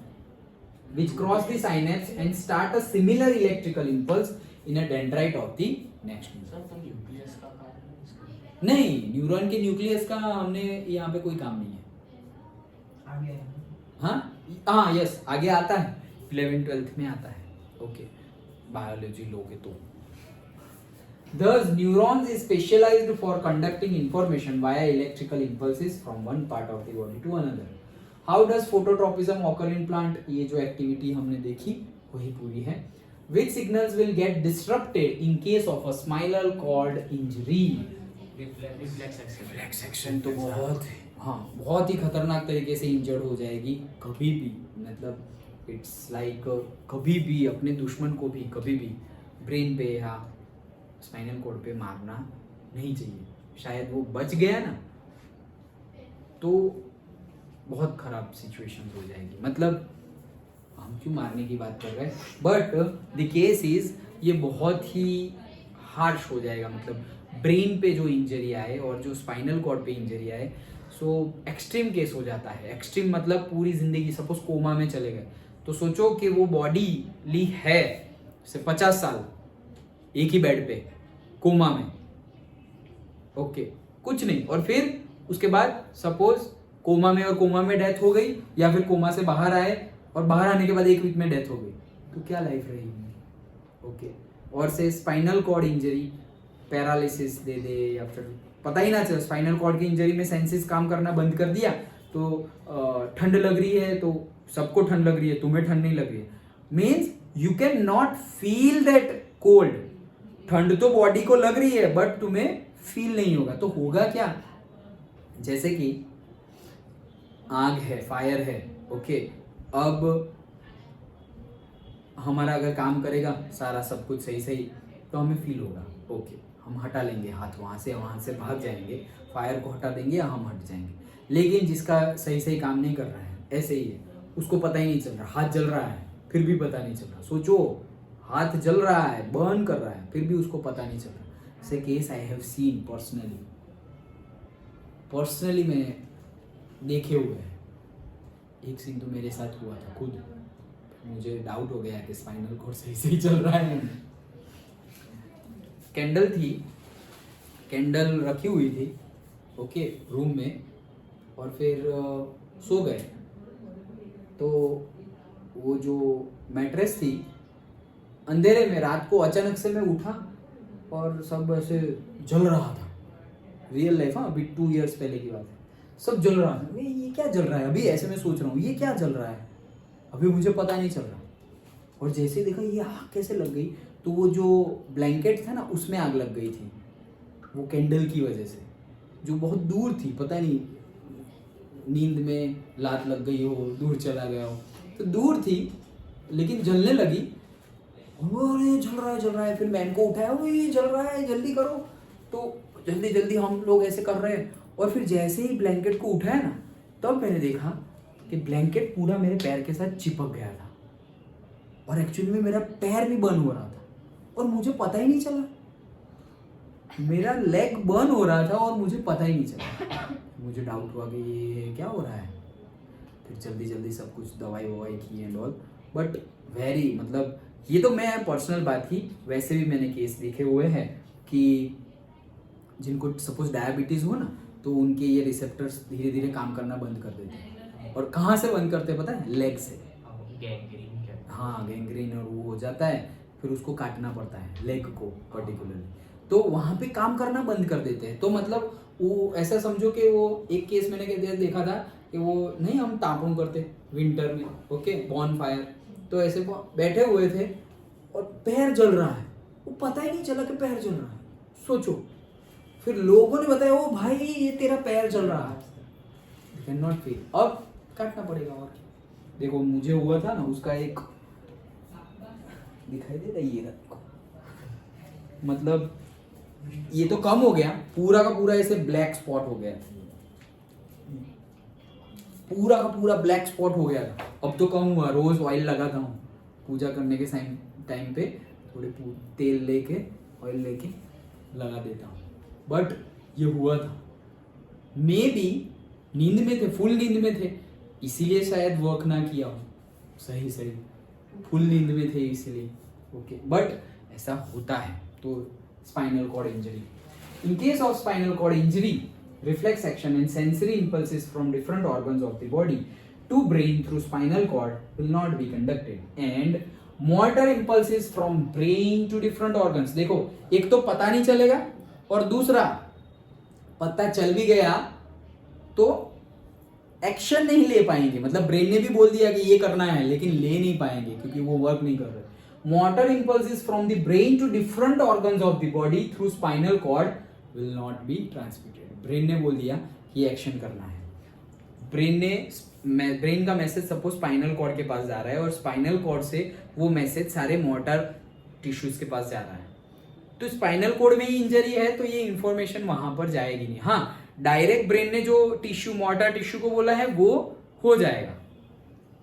which cross the synapse and start a similar electrical impulse in a dendrite of the next neuron. Sir तो nucleus का कारण है इसका? नहीं, neuron के nucleus का हमने यहाँ पे कोई काम नहीं है। आगे हाँ यस, आगे आता है, 11th-12th में आता है। ओके, बायोलॉजी लोगे तो। Thus, neurons is specialized for conducting information via electrical impulses from one part of the body to another. How does phototropism occur in plant? ये जो एक्टिविटी हमने देखी वही पूरी है। Which signals will get disrupted in case of a spinal cord injury? Reflex section तो बहुत ही खतरनाक तरीके से इंजर्ड हो जाएगी कभी भी, मतलब इट्स लाइक कभी भी अपने दुश्मन को भी कभी भी ब्रेन पे या स्पाइनल कॉर्ड पे मारना नहीं चाहिए। शायद वो बच गया ना तो बहुत खराब सिचुएशन हो जाएगी। मतलब हम क्यों मारने की बात कर रहे हैं, बट द केस इज ये बहुत ही हार्श हो जाएगा। मतलब ब्रेन पे जो इंजरी आए और जो स्पाइनल कॉर्ड पे इंजरी आए, सो एक्सट्रीम केस हो जाता है। एक्सट्रीम मतलब पूरी जिंदगी, सपोज कोमा में चले गए तो सोचो कि वो बॉडी ली है से 50 साल एक ही बेड पे कोमा में, ओके कुछ नहीं, और फिर उसके बाद सपोज कोमा में और कोमा में डेथ हो गई, या फिर कोमा से बाहर आए और बाहर आने के बाद 1 वीक में डेथ हो गई, तो क्या लाइफ रहेगी। ओके, और से स्पाइनल कॉर्ड इंजरी, पैरालिसिस दे दे, या फिर पता ही ना चले, स्पाइनल कॉर्ड की इंजरी में सेंसेस काम करना बंद कर दिया, तो ठंड लग रही है तो सबको ठंड लग रही है, तुम्हें ठंड नहीं लग रही है, means you can not feel that cold. ठंड तो बॉडी को लग रही है बट तुम्हें फील नहीं होगा, तो होगा क्या? जैसे कि आग है, फायर है, ओके, अब हमारा अगर काम करेगा सारा सब कुछ सही सही तो हमें फील होगा, ओके हम हटा लेंगे हाथ, वहाँ से भाग जाएंगे, फायर को हटा देंगे या हम हट जाएंगे। लेकिन जिसका सही सही काम नहीं कर रहा है, ऐसे ही है, उसको पता ही नहीं चल रहा, हाथ जल रहा है फिर भी पता नहीं चल रहा। सोचो, हाथ जल रहा है, बर्न कर रहा है, फिर भी उसको पता नहीं चल रहा। ऐसे case I have seen personally मैंने देखे हुए हैं। एक सीन तो मेरे साथ हुआ था खुद, मुझे डाउट हो गया कि स्पाइनल कॉर्ड सही सही चल रहा है। कैंडल थी, कैंडल रखी हुई थी ओके रूम में, और फिर सो गए तो वो जो मैट्रेस थी, अंधेरे में रात को अचानक से मैं उठा और सब ऐसे जल रहा था। रियल लाइफ, हाँ, अभी 2 इयर्स पहले की बात है, सब जल रहा था। ये क्या जल रहा है अभी, ऐसे मैं सोच रहा हूँ ये क्या जल रहा है, अभी मुझे पता नहीं चल रहा। और जैसे देखा ये आग कैसे लग गई, तो वो जो ब्लैंकेट था ना उसमें आग लग गई थी, वो कैंडल की वजह से, जो बहुत दूर थी, पता नहीं नींद में लात लग गई हो, दूर चला गया हो, तो दूर थी लेकिन जलने लगी। अरे जल रहा है, फिर मैन को उठाया, वो ये जल रहा है जल्दी करो, तो जल्दी हम लोग ऐसे कर रहे हैं। और फिर जैसे ही ब्लैंकेट को उठाया ना, तब मैंने देखा कि ब्लैंकेट पूरा मेरे पैर के साथ चिपक गया था, और एक्चुअली में मेरा पैर भी बर्न हो रहा था और मुझे पता ही नहीं चला। मेरा लेग बर्न हो रहा था और मुझे पता ही नहीं चला। मुझे डाउट हुआ कि ये क्या हो रहा है, फिर जल्दी सब कुछ दवाई ववाई की एंड ऑल, बट वेरी, मतलब ये तो मैं पर्सनल बात की, वैसे भी मैंने केस देखे हुए हैं कि जिनको सपोज डायबिटीज हो ना, तो उनके ये रिसेप्टर्स धीरे धीरे काम करना बंद कर देते हैं। और कहाँ से बंद करते हैं पता है? लेग से। हाँ, गैंग्रीन, और वो हो जाता है, फिर उसको काटना पड़ता है लेग को पर्टिकुलरली। तो वहां पे काम करना बंद कर देते हैं। तो मतलब वो ऐसा समझो कि वो एक केस मैंने देखा था कि वो नहीं, हम तापन करते विंटर में, ओके, बॉन फायर, तो ऐसे बैठे हुए थे और पैर जल रहा है, वो पता ही नहीं चला कि पैर जल रहा है। सोचो, फिर लोगों ने बताया ओ भाई ये तेरा पैर जल रहा है, कैन नॉट फील, अब काटना पड़ेगा। और देखो मुझे हुआ था ना, उसका एक दिखाई दे रहा है, ये रखो, मतलब ये तो कम हो गया, पूरा का पूरा ऐसे ब्लैक स्पॉट हो गया, पूरा का पूरा ब्लैक स्पॉट हो गया था। अब तो कम हुआ, रोज ऑयल लगाता हूँ पूजा करने के टाइम पे, थोड़े तेल लेके ऑयल लेके लगा देता हूँ। बट ये हुआ था, मे बी नींद में थे, फुल नींद में थे, इसीलिए शायद वर्क ना किया हो। सही फुल नींद में थे इसीलिए, ओके। बट ऐसा होता है। तो spinal cord injury, in case of spinal cord injury, reflex action and sensory impulses from different organs of the body to brain through spinal cord will not be conducted and motor impulses from brain to different organs। देखो, एक तो पता नहीं चलेगा और दूसरा पता चल भी गया तो एक्शन नहीं ले पाएंगे। मतलब ब्रेन ने भी बोल दिया कि ये करना है, लेकिन ले नहीं पाएंगे क्योंकि वो वर्क नहीं कर रहे। Motor impulses from the brain to different organs of the body through spinal cord will not be transmitted। Brain ने बोल दिया कि एक्शन करना है, ब्रेन का मैसेज सपोज स्पाइनल कॉर्ड के पास जा रहा है और स्पाइनल कॉर्ड से वो मैसेज सारे मोटर टिश्यूज के पास जा रहा है, तो स्पाइनल कॉर्ड में ही इंजरी है तो ये इंफॉर्मेशन वहां पर जाएगी नहीं। हाँ, डायरेक्ट ब्रेन ने जो टिश्यू, मोटर टिश्यू को बोला है वो हो जाएगा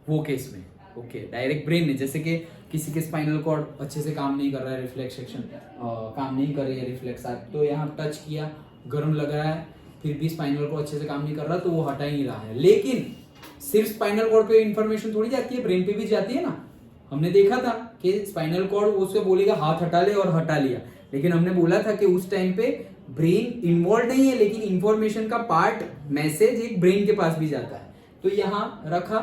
वो केस में, ओके। डायरेक्ट ब्रेन ने, जैसे कि किसी के स्पाइनल कॉर्ड अच्छे से काम नहीं कर रहा है, रिफ्लेक्स सेक्शन काम नहीं कर रही है, रिफ्लेक्स तो यहाँ टच किया, गर्म लग रहा है, फिर भी स्पाइनल कॉर्ड अच्छे से काम नहीं कर रहा तो वो हटा ही नहीं रहा है। लेकिन सिर्फ स्पाइनल कॉर्ड पे इंफॉर्मेशन थोड़ी जाती है, ब्रेन पे भी जाती है ना। हमने देखा था कि स्पाइनल कॉर्ड उससे बोलेगा हाथ हटा ले, और हटा लिया, लेकिन हमने बोला था कि उस टाइम पे ब्रेन इन्वॉल्व नहीं है, लेकिन इंफॉर्मेशन का पार्ट, मैसेज एक ब्रेन के पास भी जाता है। तो यहाँ रखा,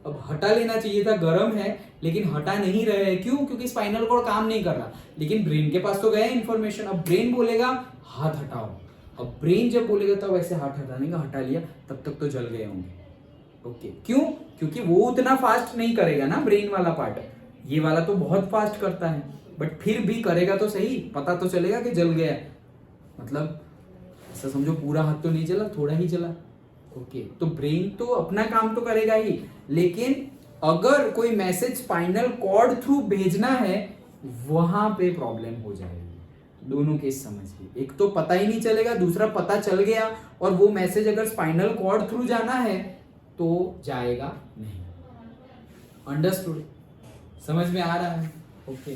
अब हटा लेना चाहिए था, गर्म है लेकिन हटा नहीं रहे हैं, क्यों? क्योंकि स्पाइनल कॉर्ड काम नहीं कर रहा, लेकिन ब्रेन के पास तो गया इंफॉर्मेशन। अब ब्रेन बोलेगा हाथ हटाओ, अब ब्रेन जब बोलेगा तब ऐसे हाथ हटाने का, हटा लिया, तब तक तो जल गए होंगे, ओके। क्यों? क्योंकि वो उतना फास्ट नहीं करेगा ना ब्रेन वाला पार्ट, ये वाला तो बहुत फास्ट करता है, बट फिर भी करेगा तो सही, पता तो चलेगा कि जल गया। मतलब ऐसा समझो पूरा हाथ तो नहीं जला, थोड़ा ही जला, ओके। तो ब्रेन तो अपना काम तो करेगा ही, लेकिन अगर कोई मैसेज स्पाइनल कॉर्ड थ्रू भेजना है वहां पे प्रॉब्लम हो जाएगी। दोनों केस समझिए, एक तो पता ही नहीं चलेगा, दूसरा पता चल गया और वो मैसेज अगर स्पाइनल कॉर्ड थ्रू जाना है तो जाएगा नहीं। अंडरस्टूड? समझ में आ रहा है? Okay.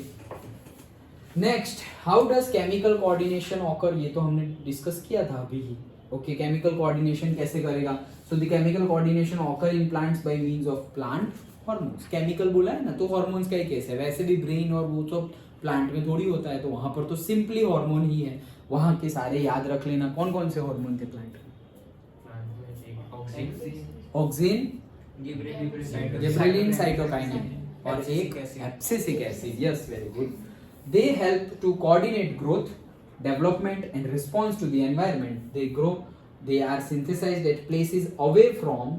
Next, how does chemical coordination occur? ये तो हमने डिस्कस किया था अभी ही, ओके। केमिकल कोऑर्डिनेशन कैसे करेगा? So the chemical coordination occur in plants by means of plant hormones. Chemical बोला है ना, तो हार्मोन्स का ही केस है। वैसे भी ब्रेन और वो सब प्लांट में थोड़ी होता है, तो वहां पर तो सिंपली हार्मोन ही है। वहां के सारे याद रख लेना, कौन कौन से हार्मोन थे प्लांट में? ऑक्सिन, गिबरेलिन, साइटोकाइनिन और एक abscisic acid. Yes, very good. They help to coordinate growth, development and response to the environment. They grow, they are synthesized at places away from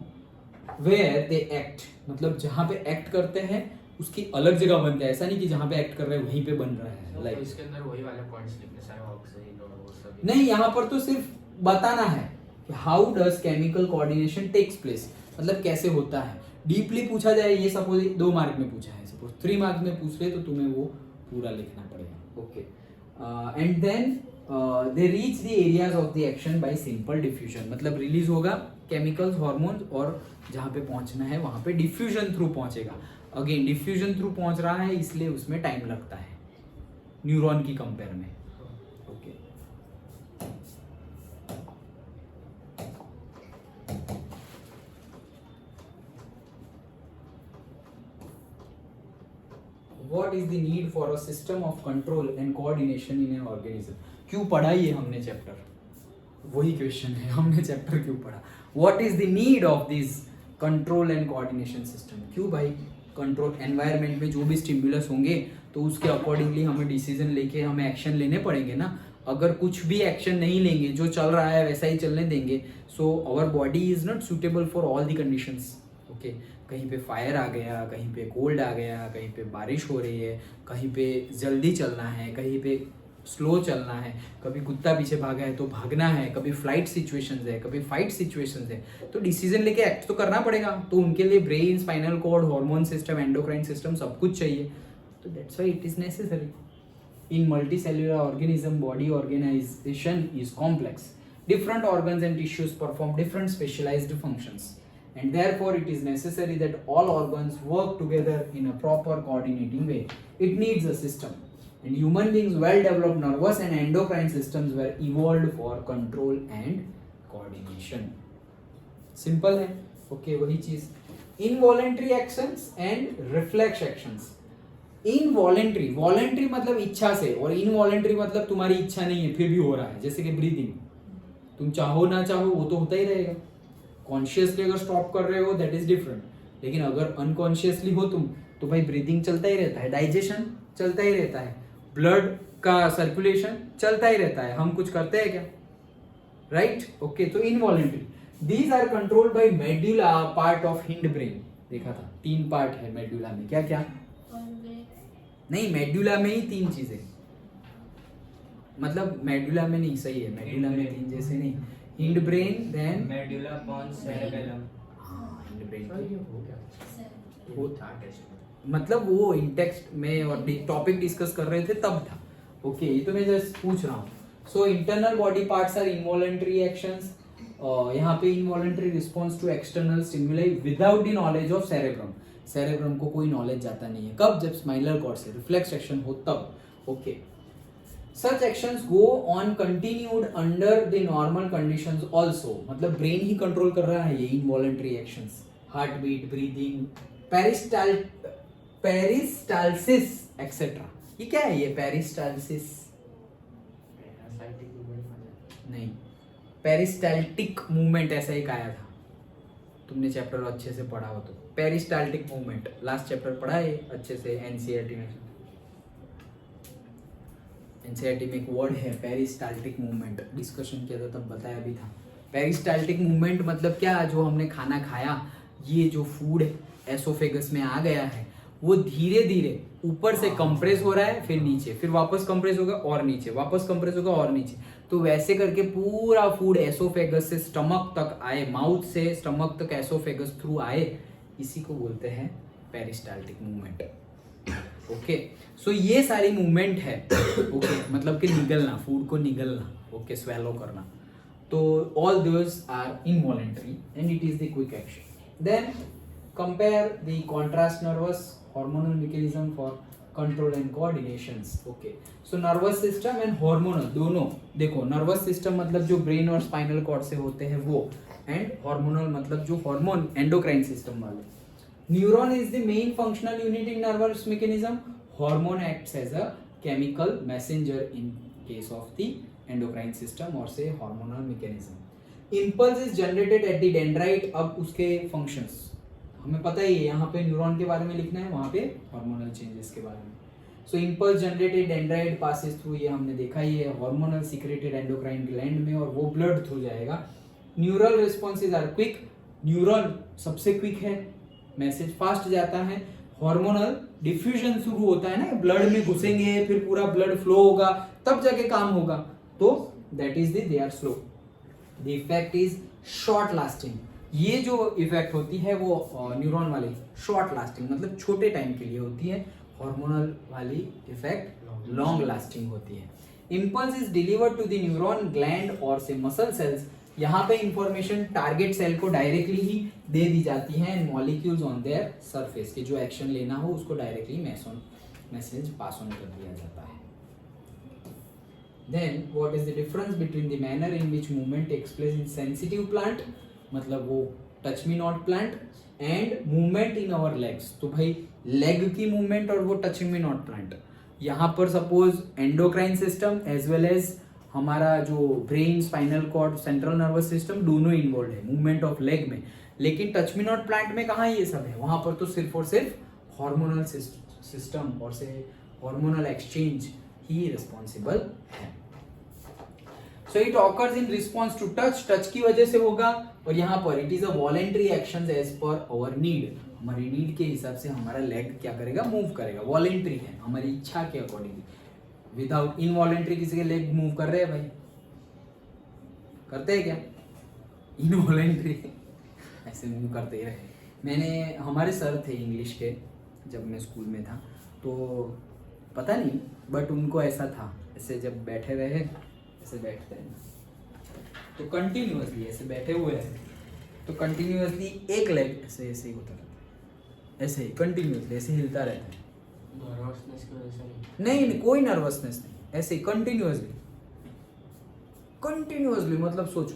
where they act. मतलब जहां पे act करते हैं उसकी अलग जगह बनता है, ऐसा नहीं कि जहां पे एक्ट कर रहे हैं वहीं पे बन रहा है। लाइक इसके अंदर वही वाले पॉइंट्स लिखने सारे, ऑक्सीजन और वो सब नहीं, यहाँ पर तो सिर्फ बताना है कि how does chemical coordination takes place, मतलब कैसे होता है। डीपली पूछा जाए, ये सपोज 2 मार्क में पूछा है, सपोज 3 मार्क में पूछ रहे तो तुम्हें वो पूरा लिखना पड़ेगा, okay. And then they reach the areas of the action by simple diffusion. मतलब रिलीज होगा केमिकल्स, हार्मोन्स, और जहाँ पे पहुंचना है वहां पे डिफ्यूजन थ्रू पहुंचेगा। अगेन डिफ्यूजन थ्रू पहुंच रहा है, इसलिए उसमें टाइम लगता है न्यूरॉन की कंपेयर में, okay. What is the need for a system of control and coordination in an organism? क्यों पढ़ा ये हमने चैप्टर? वही क्वेश्चन है, हमने चैप्टर क्यों पढ़ा? What is the need of this control and coordination system? क्यों भाई? कंट्रोल, एनवायरनमेंट में जो भी स्टिमुलस होंगे तो उसके अकॉर्डिंगली हमें डिसीजन लेके हमें एक्शन लेने पड़ेंगे ना। अगर कुछ भी एक्शन नहीं लेंगे, जो चल रहा है वैसा ही चलने देंगे, so our body is not suitable for all the conditions. Okay, कहीं पे फायर आ गया, कहीं पे कोल्ड आ गया, कहीं पे बारिश हो रही है, कहीं पे जल्दी चलना है, कहीं पे स्लो चलना है, कभी कुत्ता पीछे भागा है तो भागना है, कभी फ्लाइट सिचुएशंस है, कभी फाइट सिचुएशंस है, तो डिसीजन लेके एक्ट तो करना पड़ेगा। तो उनके लिए brain, spinal cord, hormone system, endocrine system सब कुछ चाहिए। तो that's why it is necessary. In multicellular organism, body organization is complex. Different organs and tissues perform different specialized functions, and therefore it is necessary that all organs work together in a proper coordinating way. It needs a system, and human beings' well-developed nervous and endocrine systems were evolved for control and coordination. Simple है, okay, वही चीज। Involuntary actions and reflex actions. Involuntary, voluntary मतलब इच्छा से, और involuntary मतलब तुम्हारी इच्छा नहीं है फिर भी हो रहा है, जैसे कि ब्रीदिंग, तुम चाहो ना चाहो वो तो होता ही रहेगा। कॉन्शियसली अगर स्टॉप कर रहे हो दैट इज डिफरेंट, लेकिन अगर अनकॉन्शियसली हो तुम तो भाई ब्रीदिंग चलता ही रहता है, डाइजेशन चलता ही रहता है, ब्लड का सर्कुलेशन चलता ही रहता है, हम कुछ करते हैं क्या? Right, okay. तो involuntary, these are controlled by medulla, part of hind brain. देखा था 3 पार्ट है मेडुला में, क्या क्या? नहीं, मेडुला में ही 3 चीजें, मतलब मेडुला में नहीं, सही है, मेडुला में 3 जैसे नहीं, hind brain, then medulla, pons, cerebellum. हाँ, हिंड ब्रेन सर, ये हो गया वो था टेस्ट में। मतलब वो इन टेक्स्ट में और टॉपिक डिस्कस कर रहे थे तब था। ओके, ये तो मैं जस्ट पूछ रहा हूँ। So internal body parts are involuntary actions. यहाँ पे involuntary response to external stimuli without the knowledge of cerebrum. Cerebrum को कोई नॉलेज जाता नहीं है, कब? जब स्पाइनल कॉर्ड से रिफ्लेक्स एक्शन हो तब। Okay, such actions go on continued under the normal conditions also, मतलब ब्रेन ही कंट्रोल कर रहा है ये involuntary actions. Heart beat, breathing, peristalsis etcetera. ये क्या है ये पेरिस्टाल्सिस? नहीं, पेरिस्टाल्टिक मूवमेंट ऐसा ही आया था, तुमने चैप्टर अच्छे से पढ़ा हो तो। पेरिस्टाल्टिक मूवमेंट लास्ट चैप्टर पढ़ा है अच्छे से एनसीईआरटी में। एनसीईआरटी में एक वर्ड है पेरिस्टाल्टिक मूवमेंट, डिस्कशन किया था तब बताया भी था। पेरिस्टाल्टिक मूवमेंट मतलब क्या? जो हमने खाना खाया, ये जो फूड एसोफेगस में आ गया है, वो धीरे धीरे ऊपर से कंप्रेस हो रहा है, फिर नीचे, फिर वापस कंप्रेस होगा और नीचे, वापस कंप्रेस होगा और नीचे। तो वैसे करके पूरा फूड एसोफेगस से स्टमक तक आए, माउथ से स्टमक तक एसोफेगस थ्रू आए, इसी को बोलते हैं पेरिस्टाल्टिक मूवमेंट। ओके, सो ये सारी मूवमेंट है। ओके, मतलब कि निगलना, फूड को निगलना, ओके, स्वेलो करना। तो all those are involuntary and it is the quick action. Then compare the contrast nervous hormonal mechanism for control and coordinations. Okay, so nervous system and hormonal दोनों देखो, nervous system मतलब जो brain और spinal cord से होते हैं वो, and hormonal मतलब जो hormone endocrine system वाले। Neuron is the main functional unit in nervous mechanism. Hormone acts as a chemical messenger in case of the endocrine system और से hormonal mechanism. Impulse is generated at the dendrite। अब उसके functions हमें पता ही है, यहाँ पे न्यूरॉन के बारे में लिखना है, वहाँ पे हार्मोनल चेंजेस के बारे में। सो impulse generated dendrite passes through, ये हमने देखा ही है, हार्मोनल सीक्रेटेड एंडोक्राइन ग्लैंड में, और वो ब्लड थ्रू जाएगा। Neural responses are quick, neuron सबसे क्विक है, मैसेज फास्ट जाता है। हार्मोनल डिफ्यूजन शुरू होता है ना, ब्लड में घुसेंगे, फिर पूरा ब्लड फ्लो होगा, तब जाके काम होगा, तो that is they are slow. The effect is short lasting. ये जो इफेक्ट होती है वो न्यूरॉन वाली शॉर्ट लास्टिंग, मतलब छोटे टाइम के लिए होती है। हार्मोनल वाली इफेक्ट लॉन्ग लास्टिंग होती है। Impulse is delivered to the neuron gland और से मसल सेल्स। यहाँ पे इंफॉर्मेशन टारगेट सेल को डायरेक्टली ही दे दी जाती है, and molecules on their surface के जो एक्शन लेना हो उसको डायरेक्टली मैसेज पास ऑन कर दिया जाता है। Then what is the difference between the manner in which movement takes place in sensitive plant, मतलब वो touch me not plant, and movement in our legs. तो भाई लेग की मूवमेंट और वो टच मी नॉट प्लांट, यहाँ पर suppose endocrine system as well as हमारा जो brain, spinal cord, central nervous system दोनों इन्वॉल्व है मूवमेंट ऑफ लेग में। लेकिन टच मी नॉट प्लांट में कहाँ ये सब है? वहाँ पर तो सिर्फ और सिर्फ हार्मोनल सिस्टम और से हार्मोनल एक्सचेंज ही रिस्पॉन्सिबल है। So it occurs in response to touch, touch की वजह से होगा। और यहाँ पर it is a voluntary action as per our need, हमारी नीड के हिसाब से हमारा लेग क्या करेगा, मूव करेगा। वॉलेंट्री है, हमारी इच्छा के अकॉर्डिंग। विदाउट इनवॉलेंट्री किसी के लेग मूव कर रहे हैं भाई, करते हैं क्या? इनवॉलेंट्री ऐसे मूव करते ही रहे। मैंने, हमारे सर थे इंग्लिश के जब मैं स्कूल में था, तो पता नहीं बट उनको ऐसा था, ऐसे जब बैठे रहे ऐसे बैठते हैं तो कंटिन्यूअसली ऐसे बैठे हुए हैं तो कंटिन्यूअसली एक लेग ऐसे ऐसे ही होता रहता है, ऐसे ही कंटिन्यूअसली ऐसे हिलता रहता है। नर्वसनेस की वजह से नहीं, कोई नर्वसनेस नहीं, ऐसे ही कंटिन्यूअसली मतलब सोचो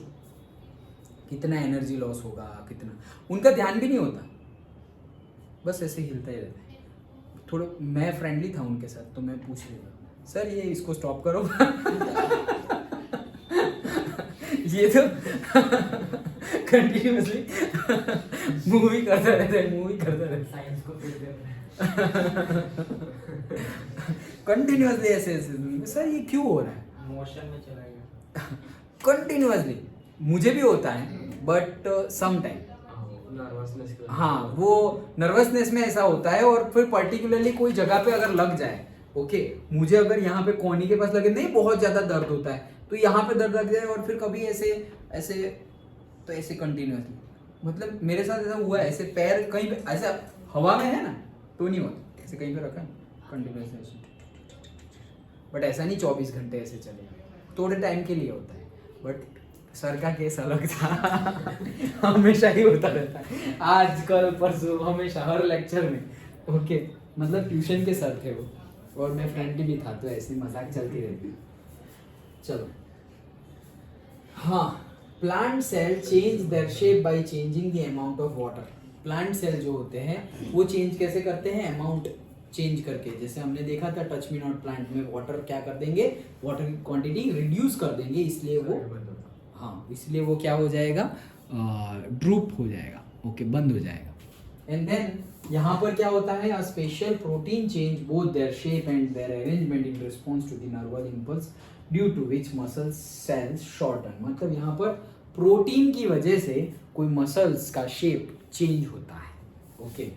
कितना एनर्जी लॉस होगा, कितना, उनका ध्यान भी नहीं होता, बस ऐसे हिलता ही रहता है। थोड़ा मैं फ्रेंडली था उनके साथ तो मैं पूछ लिया, सर ये इसको स्टॉप करो ये तो कंटिन्यूअसली मूवी करता रहता है साइंस को फिर कंटिन्यूअसली ऐसे ऐसे। सर ये क्यों हो रहा है? मोशन में चला गया। कंटिन्यूअसली मुझे भी होता है बट सम टाइम, नर्वसनेस की वजह से। हाँ वो नर्वसनेस में ऐसा होता है। और फिर पर्टिकुलरली कोई जगह पे अगर लग जाए, ओके मुझे अगर यहाँ पे कोहनी के पास लगे, नहीं बहुत ज्यादा दर्द होता है तो यहाँ पे दर्द लग जाए और फिर कभी ऐसे ऐसे तो ऐसे कंटिन्यूअसली, मतलब मेरे साथ ऐसा हुआ है, ऐसे पैर कहीं पे ऐसा हवा में है ना तो नहीं होता, ऐसे कहीं पे रखा है कंटिन्यूअसली, बट ऐसा नहीं 24 घंटे ऐसे चलेगा, थोड़े टाइम के लिए होता है। बट सर का केस अलग था हमेशा ही होता रहता है, आज कल परसों हमेशा हर लेक्चर में। ओके मतलब ट्यूशन के सर थे वो और मैं फ्रेंडली भी था तो ऐसी मजाक चलती रहती। चलो हाँ, plant cell change their shape by changing the amount of water. Plant cell जो होते हैं वो चेंज कैसे करते हैं, अमाउंट चेंज करके। जैसे हमने देखा था टच मी नॉट प्लांट में वाटर क्या कर देंगे, वाटर की क्वांटिटी रिड्यूस कर देंगे, इसलिए वो, हाँ इसलिए वो क्या हो जाएगा, ड्रूप हो जाएगा, ओके बंद हो जाएगा। एंड देन यहाँ पर क्या होता है, a special protein change both their shape and their arrangement in response to the nerval impulse due to which muscle cells shorten. मतलब यहाँ पर प्रोटीन की वजह से कोई मसल्स का शेप चेंज होता है, ओके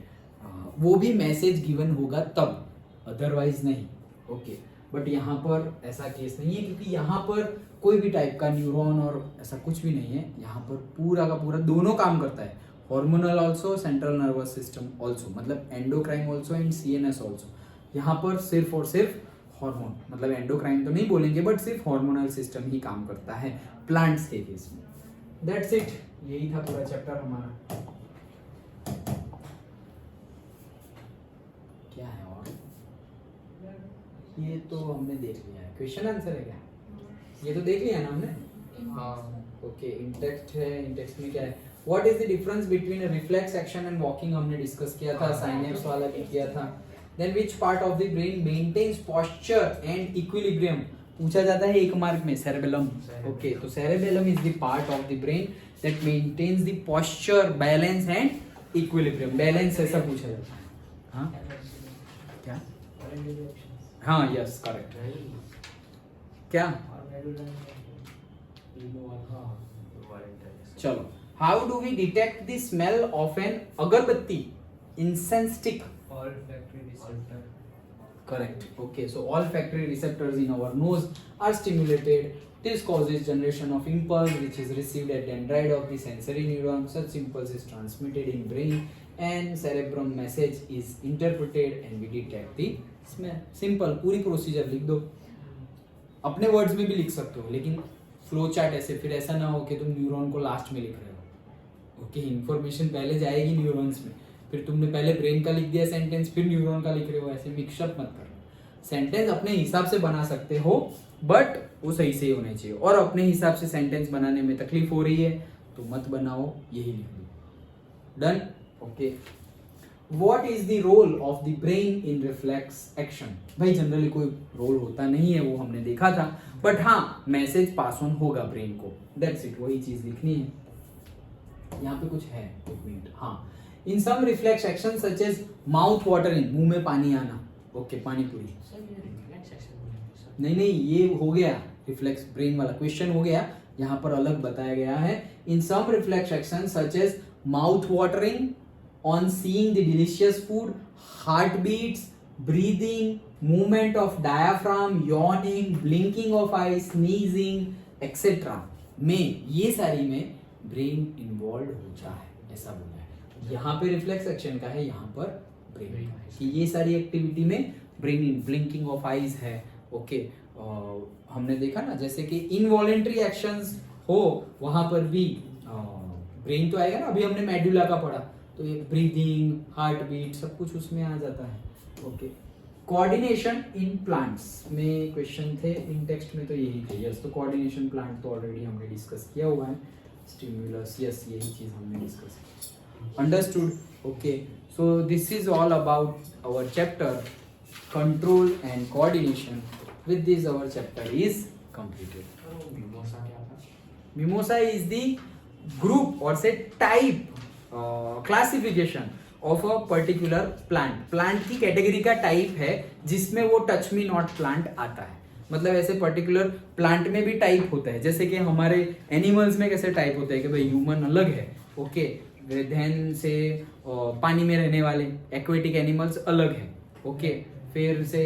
वो भी मैसेज गिवन होगा तब, अदरवाइज नहीं, ओके बट यहाँ पर ऐसा केस नहीं है क्योंकि यहाँ पर कोई भी टाइप का न्यूरॉन और ऐसा कुछ भी नहीं है। यहाँ पर पूरा का पूरा दोनों काम करता है, hormonal also, central nervous system also, मतलब endocrine also and CNS also. यहाँ पर सिर्फ और सिर्फ हार्मोन, मतलब एंडोक्राइन तो नहीं बोलेंगे बट सिर्फ हार्मोनल सिस्टम ही काम करता है प्लांट्स के केस में। दैट्स इट, यही था पूरा चैप्टर हमारा। क्या है और ये तो हमने देख लिया है, क्वेश्चन आंसर है क्या, ये तो देख लिया ना हमने। हाँ ओके इंटेक्स्ट है, इंटेक्स्ट में क्या है, what is the difference between a reflex action and walking हमने डिस्कस किया था, साइनेप्स वाला भी किया था। Then which part of the brain maintains posture and equilibrium, पूछा जाता है 1 मार्क में, सेरेबेलम। ओके तो cerebellum is the part of the brain that maintains the posture, balance and equilibrium. Balance ऐसा पूछा जाता है, हाँ क्या, हाँ यस करेक्ट, क्या चलो, how do we detect the smell of an agarbatti, incense stick? Olfactory receptor. Correct. Okay, so olfactory receptors in our nose are stimulated. This causes generation of impulse which is received at dendrite of the sensory neuron. Such impulse is transmitted in brain and cerebrum, message is interpreted and we detect the smell. Simple, पूरी procedure लिख दो, अपने words में भी लिख सकते हो लेकिन फ्लो चार्ट ऐसे, फिर ऐसा ना हो कि तुम न्यूरॉन को लास्ट में लिख रहे हो। ओके इंफॉर्मेशन पहले जाएगी न्यूरॉन्स में, फिर तुमने पहले ब्रेन का लिख दिया सेंटेंस फिर न्यूरॉन का लिख रहे हो, ऐसे मिक्सअप मत करो। सेंटेंस अपने हिसाब से बना सकते हो बट वो सही से ही होने चाहिए, और अपने हिसाब से सेंटेंस बनाने में तकलीफ हो रही है तो मत बनाओ, यही लिख दो। Done, okay. What is the role of the brain in reflex action? भाई जनरली कोई रोल होता नहीं है, वो हमने देखा था, बट हाँ मैसेज पास ऑन होगा ब्रेन को, दैट्स इट, वही चीज लिखनी है। यहाँ पे कुछ है, एक मिनट, हाँ। In some reflex action such as mouth watering, मुंह में पानी आना, ओके पानी पूरी, नहीं ये हो गया, रिफ्लेक्स ब्रेन वाला क्वेश्चन हो गया, यहाँ पर अलग बताया गया है. In some reflex action such as mouth watering on seeing the delicious food, heart beats, breathing, movement of diaphragm, yawning, blinking of eye, sneezing etcetera में, ये सारी में ब्रेन इन्वॉल्व होता है, ऐसा बोला है. यहाँ पे रिफ्लेक्स एक्शन का है, यहाँ पर ब्रेन का है कि ये सारी एक्टिविटी में ब्रेन, ब्लिंकिंग ऑफ आईज है. ओके, हमने देखा ना जैसे कि इनवॉलेंट्री एक्शंस हो वहां पर भी ब्रेन तो आएगा ना. अभी हमने मेडुला का पढ़ा तो ये ब्रीदिंग, हार्ट बीट सब कुछ उसमें आ जाता है. ओके, कोऑर्डिनेशन इन प्लांट्स में क्वेश्चन थे, इन टेक्स्ट में तो यही थे. यस, तो कोऑर्डिनेशन प्लांट तो ऑलरेडी हमने डिस्कस किया हुआ है. स्टिमुलस, यस, यही चीज हमने डिस्कस की. Understood. Okay, so this is all about our chapter control and coordination. With this our chapter is completed. Mimosa क्या था? Mimosa is the group or say type classification of a particular plant. Plant की category का type है जिसमें वो touch me not plant आता है. मतलब ऐसे पर्टिकुलर प्लांट में भी टाइप होता है, जैसे कि हमारे एनिमल्स में कैसे टाइप होता है कि भाई ह्यूमन अलग है. ओके, देन से पानी में रहने वाले एक्वेटिक एनिमल्स अलग है. ओके, फिर से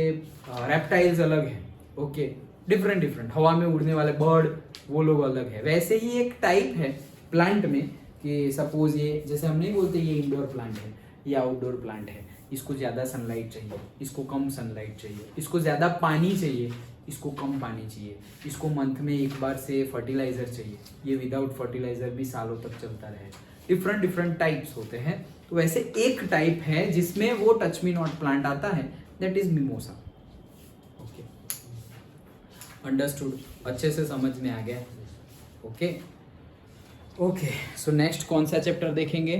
रेप्टाइल्स अलग है. ओके, डिफरेंट डिफरेंट हवा में उड़ने वाले बर्ड वो लोग अलग है. वैसे ही एक टाइप है प्लांट में कि सपोज ये, जैसे हम नहीं बोलते ये इंडोर प्लांट है, ये आउटडोर प्लांट है, इसको ज़्यादा सनलाइट चाहिए, इसको कम सनलाइट चाहिए, इसको ज़्यादा पानी चाहिए, इसको कम पानी चाहिए, इसको मंथ में एक बार से फर्टिलाइज़र चाहिए, ये विदाउट फर्टिलाइज़र भी सालों तक चलता रहे. डिफरेंट डिफरेंट टाइप्स होते हैं. तो वैसे एक टाइप है जिसमें वो टच मी नॉट प्लांट आता है, that is mimosa. Okay, understood, अच्छे से समझ में आ गया. ओके ओके, सो नेक्स्ट कौन सा चैप्टर देखेंगे?